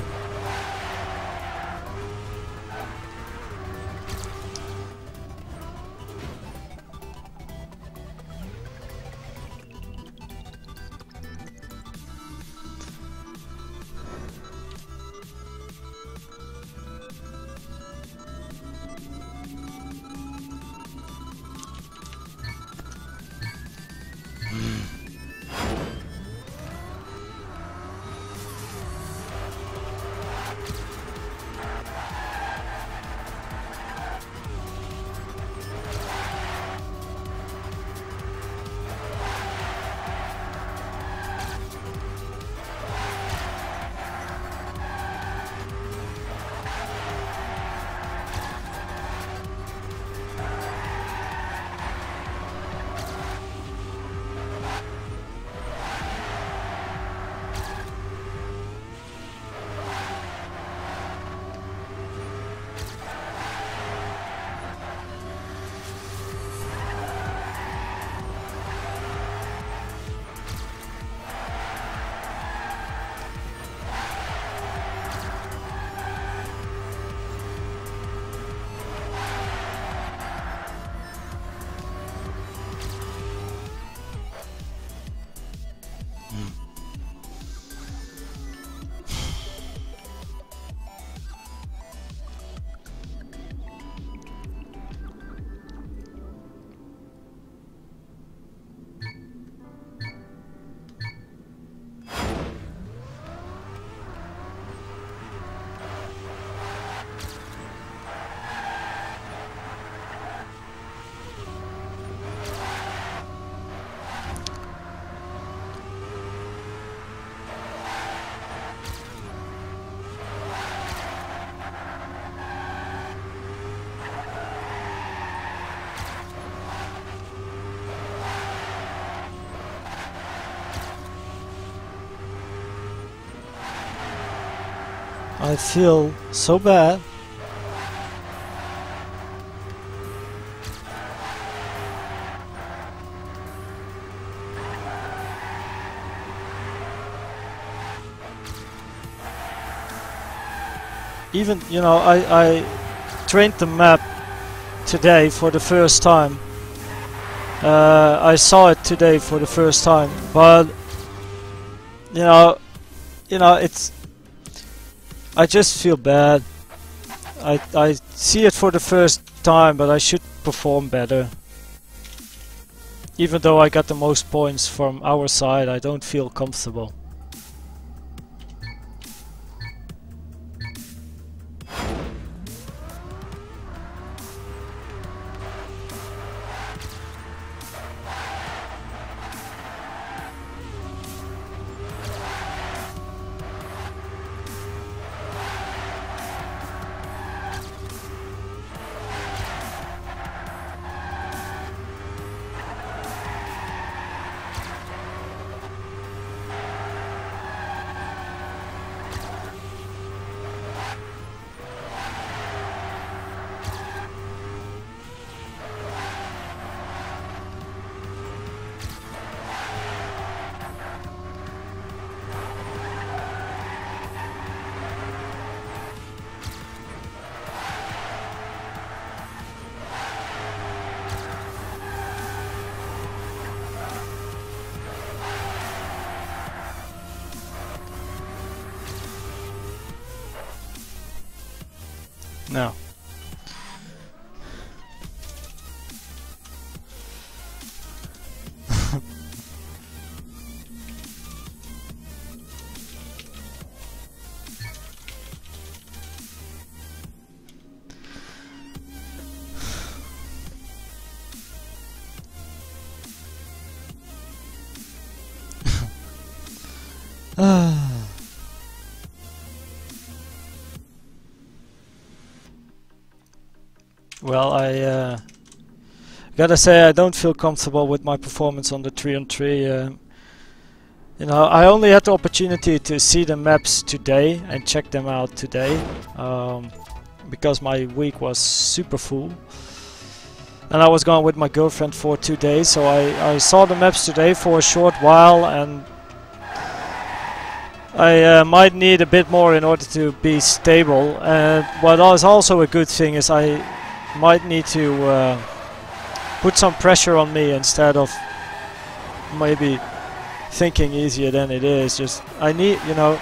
I feel so bad. Even, you know, I trained the map today for the first time. I saw it today for the first time, but you know, it's. I just feel bad. I see it for the first time, but I should perform better. Even though I got the most points from our side, I don't feel comfortable. No. Well, I gotta say I don't feel comfortable with my performance on the 3-on-3. You know, I only had the opportunity to see the maps today and check them out today, because my week was super full. And I was gone with my girlfriend for 2 days, so I saw the maps today for a short while, and I might need a bit more in order to be stable. And what is also a good thing is I might need to put some pressure on me instead of maybe thinking easier than it is. Just I need, you know,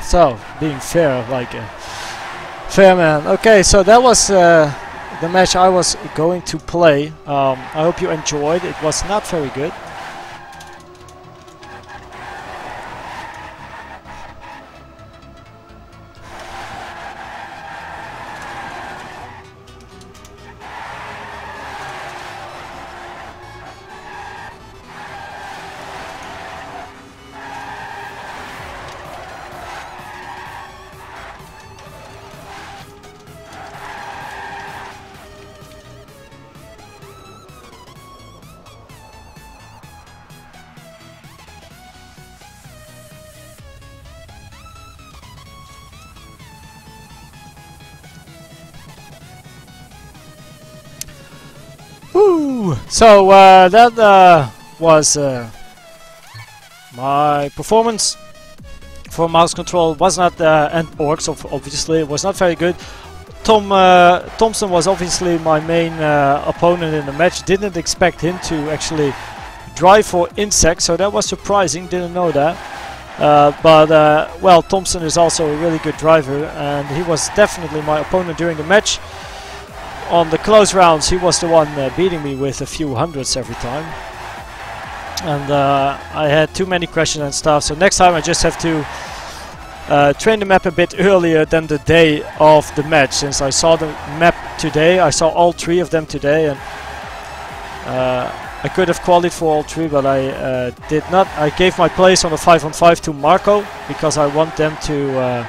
so being fair, like a fair man. Okay, so that was the match I was going to play. I hope you enjoyed. It was not very good. So that was my performance for mouse control. Was not and orcs obviously it was not very good. Thompson was obviously my main opponent in the match. Didn't expect him to actually drive for insects, so that was surprising. Didn't know that. Well, Thompson is also a really good driver, and he was definitely my opponent during the match. On the close rounds, he was the one beating me with a few hundreds every time. And I had too many crashes and stuff, so next time I just have to train the map a bit earlier than the day of the match. Since I saw the map today, I saw all 3 of them today, and I could have qualified for all 3, but I did not. I gave my place on the 5-on-5 to Marco, because I want them to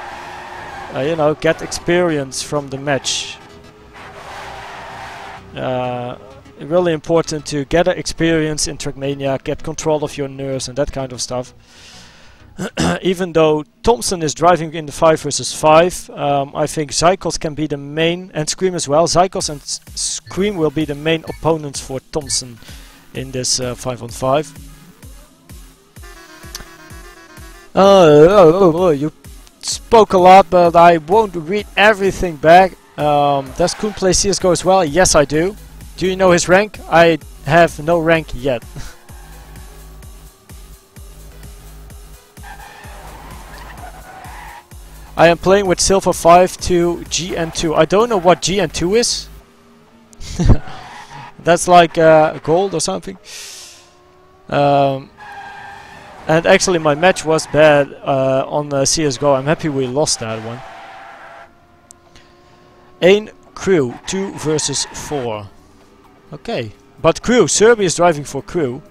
you know, get experience from the match. Really important to get experience in Trackmania, get control of your nerves and that kind of stuff. Even though Thompson is driving in the 5 versus 5, I think Zykos can be the main, and Scream as well. Zykos and Scream will be the main opponents for Thompson in this 5-on-5. You spoke a lot, but I won't read everything back. Does Koen play CSGO as well? Yes, I do. Do you know his rank? I have no rank yet. I am playing with silver 5 to GN2. I don't know what GN2 is. That's like gold or something. And actually my match was bad on CSGO. I'm happy we lost that one. Ain crew 2 versus 4. Okay. But crew, Serbia is driving for crew.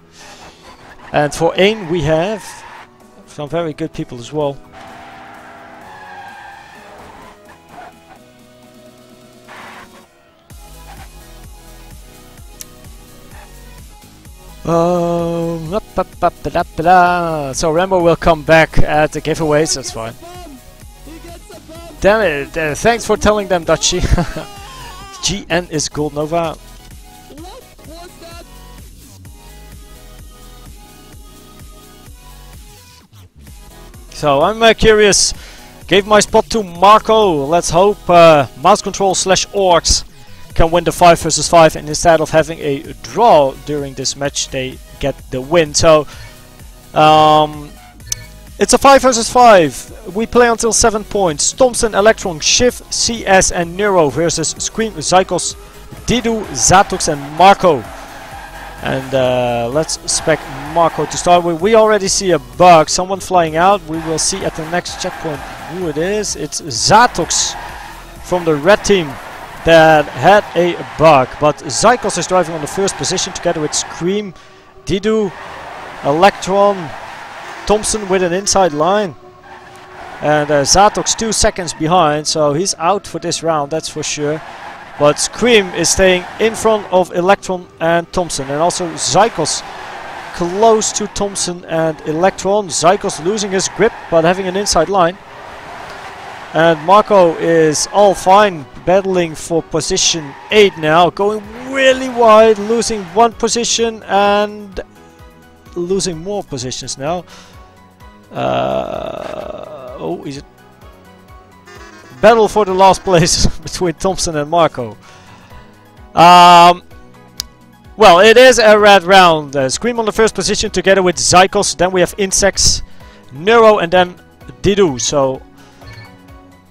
And for Ain we have some very good people as well. So Rambo will come back at the giveaways, that's fine. Damn it, thanks for telling them, Dutchie. GN is Gold Nova. So I'm curious, gave my spot to Marco. Let's hope mouse control / orks can win the 5 versus 5, and instead of having a draw during this match they get the win. So it's a 5 versus 5. We play until 7 points. Thompson, Electron, Shiv, CS and Nero versus Scream, Zykos, Didu, Zatox and Marco. And let's spec Marco to start with. We already see a bug, someone flying out. We will see at the next checkpoint who it is. It's Zatox from the red team that had a bug, but Zykos is driving on the first position together with Scream, Didu, Electron, Thompson with an inside line, and Zatox 2 seconds behind, so he's out for this round, that's for sure. But Scream is staying in front of Electron and Thompson, and also Zykos close to Thompson and Electron. Zykos losing his grip but having an inside line. And Marco is all fine, battling for position 8 now, going really wide, losing 1 position and losing more positions now. Oh, is it? Battle for the last place between Thompson and Marco. Well, it is a red round. Scream on the first position together with Zykos. Then we have Insects, Neuro and then Didu. So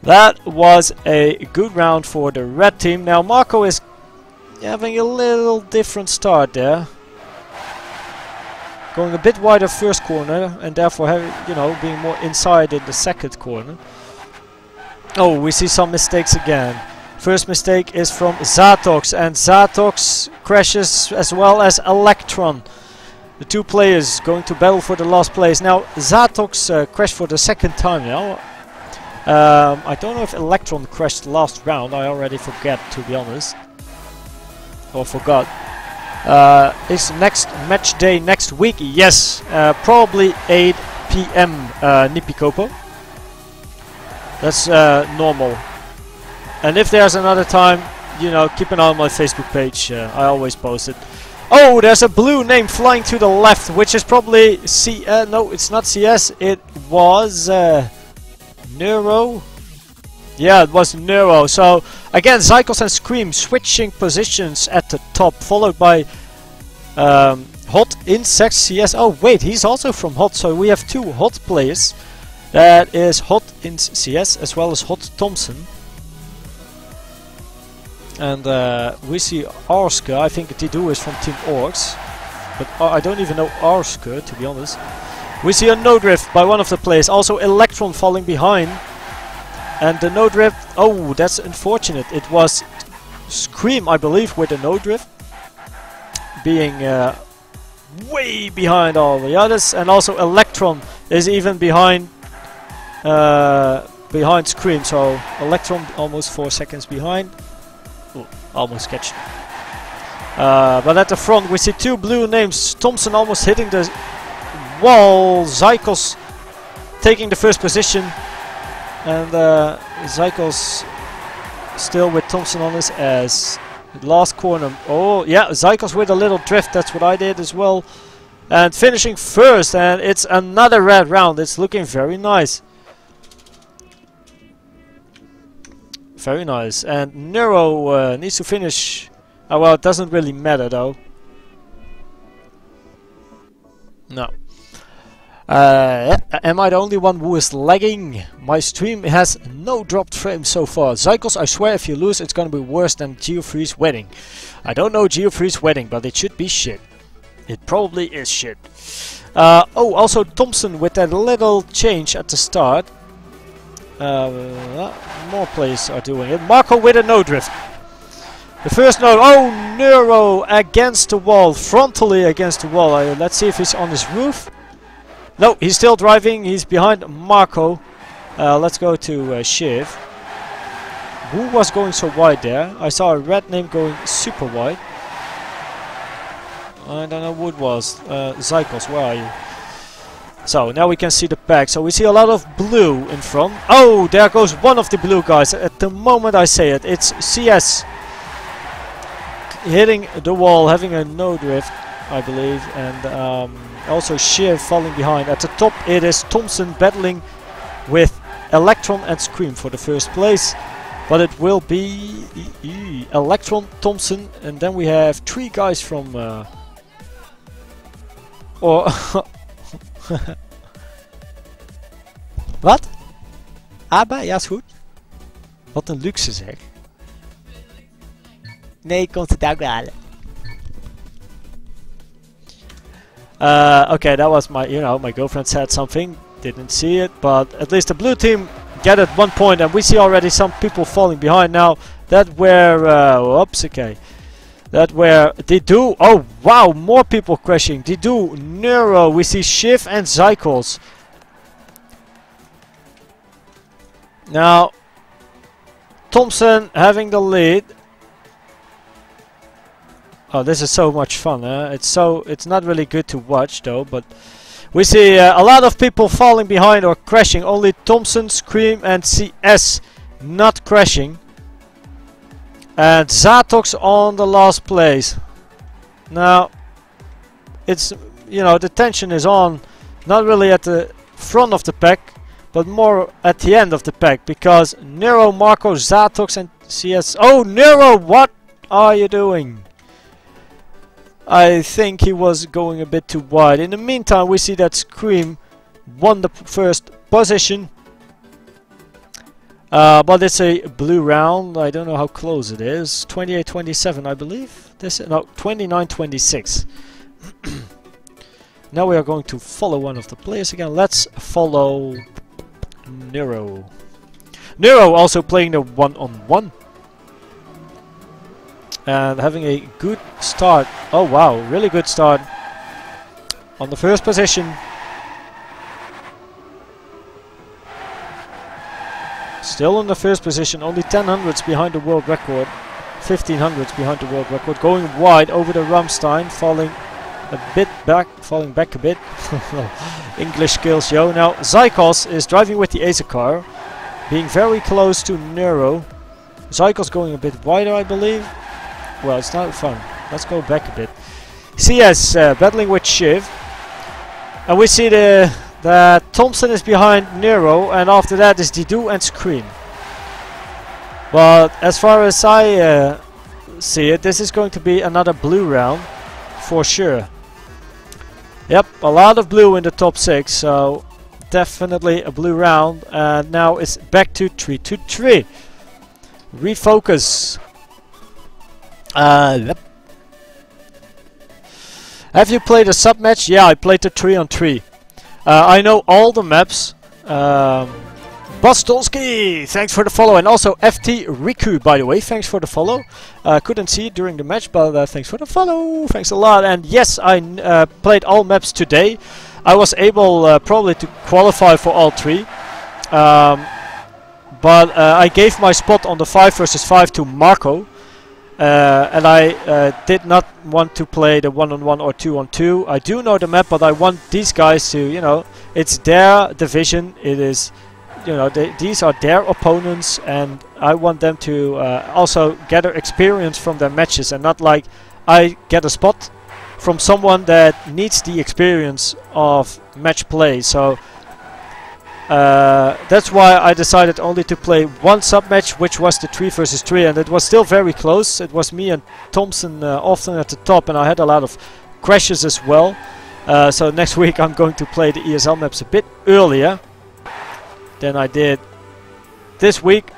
that was a good round for the red team. Now Marco is having a little different start there. Going a bit wider first corner and therefore having, you know, being more inside in the second corner. Oh, we see some mistakes again. First mistake is from Zatox, and Zatox crashes as well as Electron. The 2 players going to battle for the last place. Now Zatox crashed for the second time now. I don't know if Electron crashed last round, I already forget, to be honest. Or forgot. Is next match day next week? Yes, probably 8 PM Nipikopo. That's normal. And if there's another time, you know, keep an eye on my Facebook page, I always post it. Oh, there's a blue name flying to the left, which is probably no, it's not CS, it was Neuro. Yeah, it was Neuro. So again, Zykos and Scream switching positions at the top, followed by Hot, Insects, CS. Oh wait, he's also from Hot, so we have 2 Hot players. That is Hot in CS as well as Hot Thompson. And we see Arska. I think Didu is from Team orKs, but I don't even know Arska, to be honest. We see a no drift by one of the players. Also Electron falling behind. And the no drift, oh, that's unfortunate. It was Scream, I believe, with the no drift, being way behind all the others. And also Electron is even behind Scream. So Electron almost 4 seconds behind. Ooh, almost catch. But at the front we see 2 blue names. Thompson almost hitting the wall. Zykos taking the first position. And Zykos still with Thompson on his ass. Last corner. Oh yeah, Zykos with a little drift. That's what I did as well. And finishing first. And it's another red round. It's looking very nice. Very nice. And Neuro needs to finish. Oh, well, it doesn't really matter though. No. Am I the only one who is lagging? My stream has no dropped frames so far. Zycles, I swear if you lose it's gonna be worse than Geofreeze Wedding. I don't know Geofreeze Wedding, but it should be shit. It probably is shit. Oh, also Thompson with that little change at the start. More players are doing it. Marco with a no drift. The first note. Oh, Neuro against the wall. Frontally against the wall. Let's see if he's on his roof. No, he's still driving. He's behind Marco. Let's go to Shiv. Who was going so wide there? I saw a red name going super wide. I don't know who it was. Zycles, where are you? So, now we can see the pack. So, we see a lot of blue in front. Oh, there goes one of the blue guys. At the moment I say it, it's CS. Hitting the wall, having a no drift, I believe. And also Shiv falling behind. At the top it is Thompson battling with Electron and Scream for the first place. But it will be Electron, Thompson, and then we have 3 guys from... Wat? Abba? Ja, is goed. Wat een luxe zeg. Nee, ik kom het ook wel halen. Okay, that was my, my girlfriend said something. Didn't see it, but at least the blue team get it 1 point, and we see already some people falling behind now. That were, oops, okay. That were Didu. Oh wow, more people crashing. Didu, Neuro, we see Shiv and Zycles. Now, Thompson having the lead. Oh, this is so much fun. It's not really good to watch though, but we see a lot of people falling behind or crashing. Only Thompson, Scream and CS not crashing. And Zatox on the last place. Now, it's, the tension is on, not really at the front of the pack, but more at the end of the pack, because Nero, Marco, Zatox and CS... Oh, Nero, what are you doing? I think he was going a bit too wide. In the meantime, we see that Scream won the first position. But it's a blue round. I don't know how close it is. 28-27, I believe. No, 29-26. Now we are going to follow one of the players again. Let's follow Nero. Nero also playing the one-on-one. And having a good start. Oh wow, really good start. On the first position. Still in the first position, only 10 hundredths behind the world record. 15 hundredths behind the world record. Going wide over the Ramstein, falling back a bit. English skills, yo. Now Zycles is driving with the Acer car, being very close to Nero. Zycles going a bit wider, I believe. Well, it's not fun. Let's go back a bit. CS battling with Shiv. And we see that Thompson is behind Nero, and after that is Didu and Scream. But as far as I see it, this is going to be another blue round for sure. Yep, a lot of blue in the top 6, so definitely a blue round. And now it's back to 3-3. Refocus. Yep. Have you played a sub match? Yeah, I played the 3-on-3. I know all the maps. Bostolski, thanks for the follow, and also FT Riku, by the way, thanks for the follow. Couldn't see it during the match, but thanks for the follow, thanks a lot. And yes, I played all maps today. I was able probably to qualify for all 3. But I gave my spot on the 5 versus 5 to Marco. And I did not want to play the 1-on-1 or 2-on-2. I do know the map, but I want these guys to, it's their division. It is, these are their opponents, and I want them to also gather experience from their matches, and not like I get a spot from someone that needs the experience of match play. So that's why I decided only to play one sub-match, which was the 3 versus 3, and it was still very close. It was me and Thompson often at the top, and I had a lot of crashes as well. So next week I'm going to play the ESL maps a bit earlier than I did this week.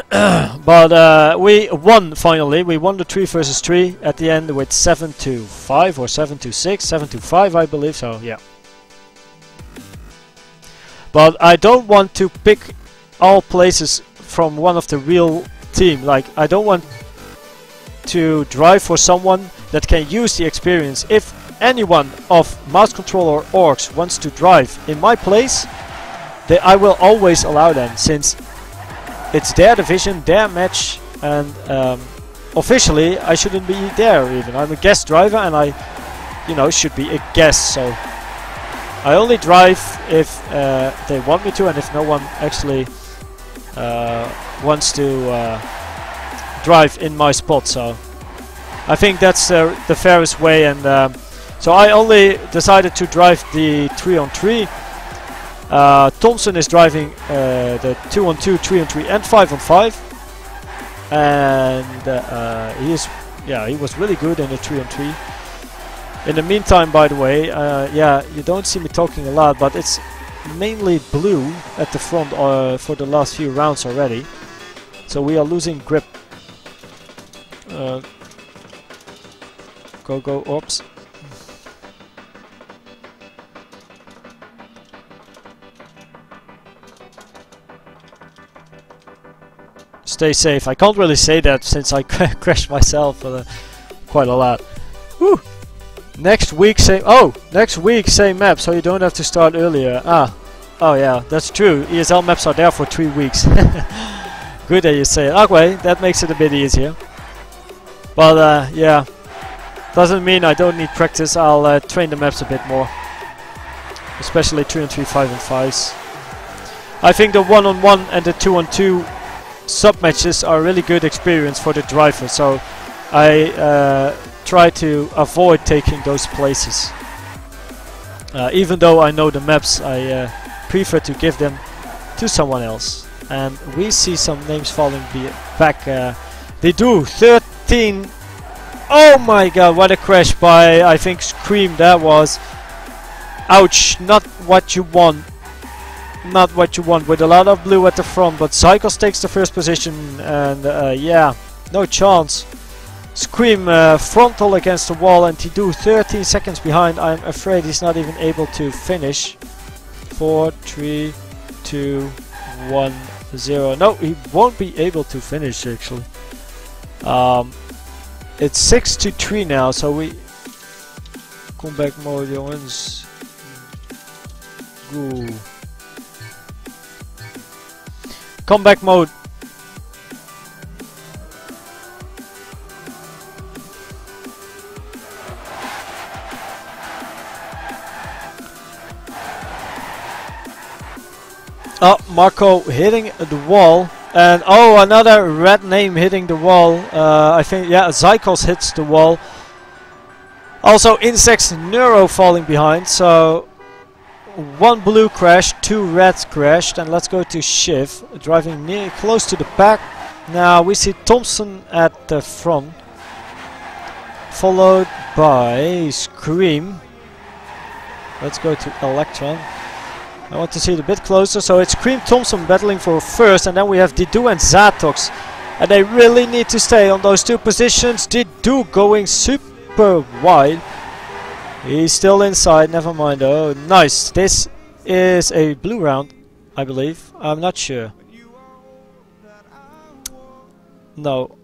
But we won finally. We won the 3 versus 3 at the end with 7-5 or 7-6, 7-5 I believe. So yeah. But I don't want to pick all places from one of the real team. Like I don't want to drive for someone that can use the experience. If anyone of mouse control or orcs wants to drive in my place, I will always allow them, since it's their division, their match, and officially I shouldn't be there even. I'm a guest driver and I, should be a guest. So I only drive if they want me to, and if no one actually wants to drive in my spot. So I think that's the fairest way, and so I only decided to drive the 3-on-3. Thompson is driving the 2-on-2, 3-on-3 and 5-on-5, and he was really good in the 3-on-3. In the meantime, by the way, you don't see me talking a lot, but it's mainly blue at the front for the last few rounds already, so we are losing grip. Go, oops. Stay safe. I can't really say that since I crashed myself quite a lot. Woo! Next week same map, so you don't have to start earlier. Oh yeah, that's true. ESL maps are there for 3 weeks. Good that you say it. Okay, that makes it a bit easier. But yeah, doesn't mean I don't need practice. I'll train the maps a bit more, especially 3-on-3, 5-on-5s. I think the 1-on-1 and the 2-on-2 sub matches are really good experience for the driver, so I try to avoid taking those places. Even though I know the maps, I prefer to give them to someone else. And we see some names falling back. They do 13. Oh my god, what a crash by, I think, Scream. That was ouch. Not what you want. Not what you want, with a lot of blue at the front, but Cycles takes the first position, and yeah, no chance. Scream frontal against the wall, and Tidu 13 seconds behind. I'm afraid he's not even able to finish. 4, 3, 2, 1, 0. No, he won't be able to finish actually. It's 6-3 now, so we comeback mode, jongens. Go. Comeback mode. Oh, Marco hitting the wall. And oh, another red name hitting the wall. I think, yeah, Zykos hits the wall. Also, Insects Neuro falling behind. So, 1 blue crashed, 2 reds crashed, and let's go to Shiv, driving near close to the pack. Now we see Thompson at the front, followed by Scream. Let's go to Electron. I want to see it a bit closer. So it's Scream, Thompson battling for first, and then we have Didu and Zatox, and they really need to stay on those 2 positions. Didu going super wide. He's still inside, never mind. Oh, nice. This is a blue round, I believe. I'm not sure. No.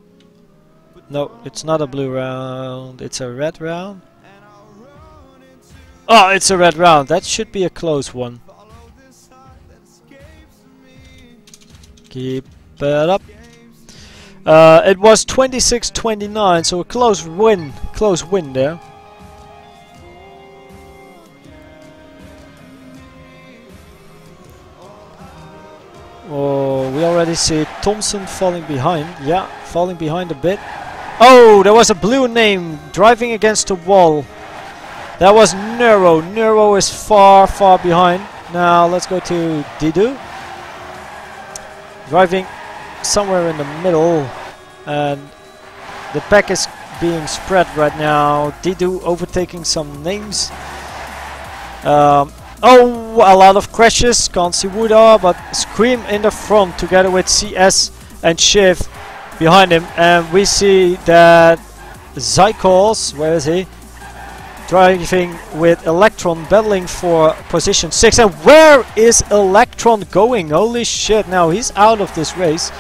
No, it's not a blue round. It's a red round. Oh, it's a red round. That should be a close one. Keep it up. It was 26-29, so a close win. Close win there. Oh, we already see Thompson falling behind. Yeah, falling behind a bit. Oh, there was a blue name driving against the wall. That was Neuro. Neuro is far, far behind. Now let's go to Didu. Driving somewhere in the middle. And the pack is being spread right now. Didu overtaking some names. Oh, a lot of crashes. Can't see Wuda, but Scream in the front together with CS and Shiv behind him. And we see that Zykos, where is he? Driving with Electron, battling for position 6. And where is Electron going? Holy shit, now he's out of this race.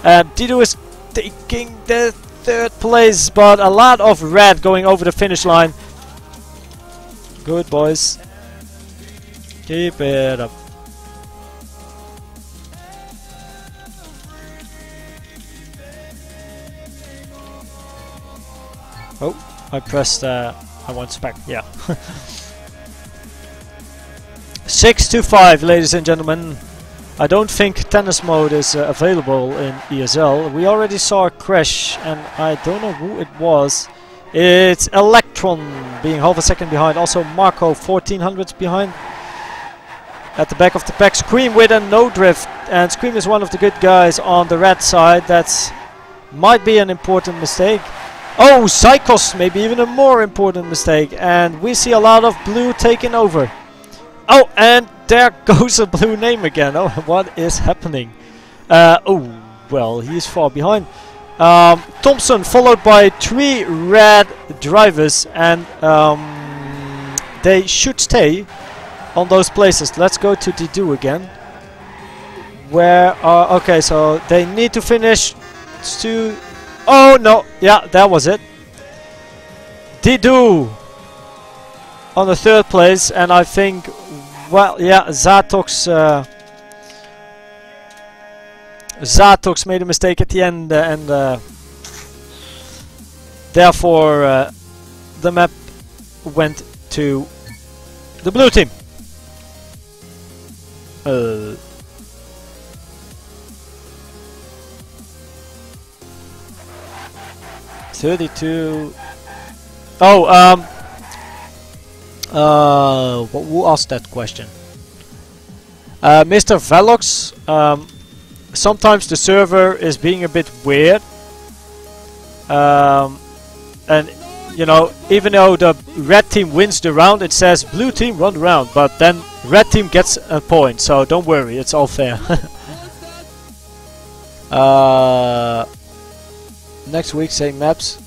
And Didu is taking the 3rd place, but a lot of red going over the finish line. Good, boys. Keep it up. Oh, I pressed, I want spec, yeah. 6-5, ladies and gentlemen. I don't think tennis mode is available in ESL. We already saw a crash, and I don't know who it was. It's Electron being half a second behind. Also Marco 1400s behind. At the back of the pack, Scream with a no drift, and Scream is one of the good guys on the red side. That's might be an important mistake. Oh, Psychos, maybe even a more important mistake, and we see a lot of blue taking over. Oh, and there goes a blue name again. Oh, what is happening? Oh, well, he's far behind. Thompson followed by 3 red drivers, and they should stay on those places. Let's go to Didu again. Where are... Okay, so they need to finish to... Oh, no. Yeah, that was it. Didu on the 3rd place, and I think... Well, yeah, Zatox made a mistake at the end, and therefore the map went to the blue team. 32. Oh, who asked that question? Mr. Velox. Sometimes the server is being a bit weird, and you know, even though the red team wins the round, it says blue team won the round, but then red team gets a point, so don't worry, it's all fair. Next week, same maps.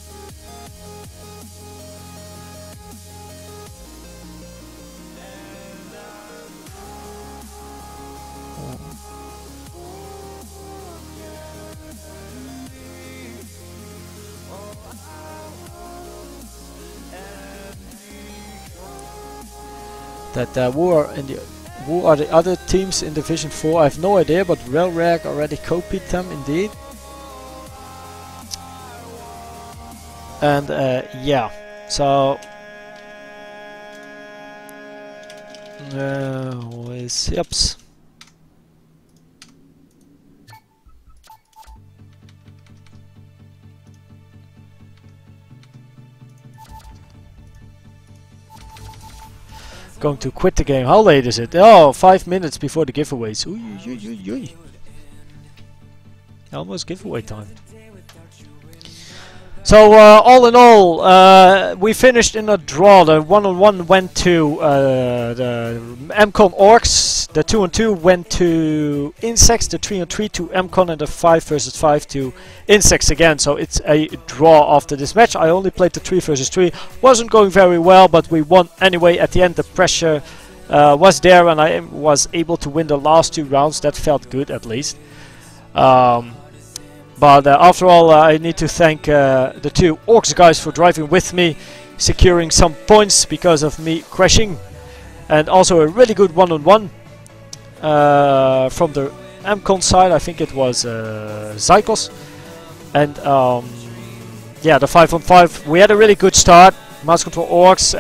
Who are the other teams in Division 4? I have no idea, but Relrag already copied them indeed. And yeah, so yips. Going to quit the game. How late is it? Oh, 5 minutes before the giveaways. Ooh, almost giveaway time. So all in all, we finished in a draw. The 1-on-1 went to the mCon orKs. The 2-on-2 went to Insects. The 3-on-3 to mCon, and the 5 versus 5 to Insects again. So it's a draw after this match. I only played the 3 versus 3. Wasn't going very well, but we won anyway. At the end, the pressure was there, and I was able to win the last 2 rounds. That felt good, at least. But after all, I need to thank the 2 orKs guys for driving with me, securing some points because of me crashing, and also a really good 1-on-1 from the mCon side. I think it was Zykos, and yeah, the 5-on-5. We had a really good start. Mouse control orKs.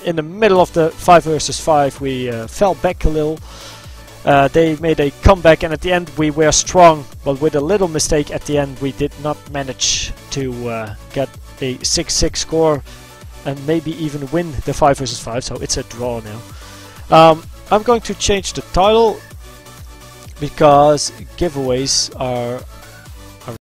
In the middle of the 5 versus 5, we fell back a little. They made a comeback, and at the end we were strong, but with a little mistake at the end we did not manage to get a 6-6 score and maybe even win the 5 versus 5, so it's a draw now. I'm going to change the title because giveaways are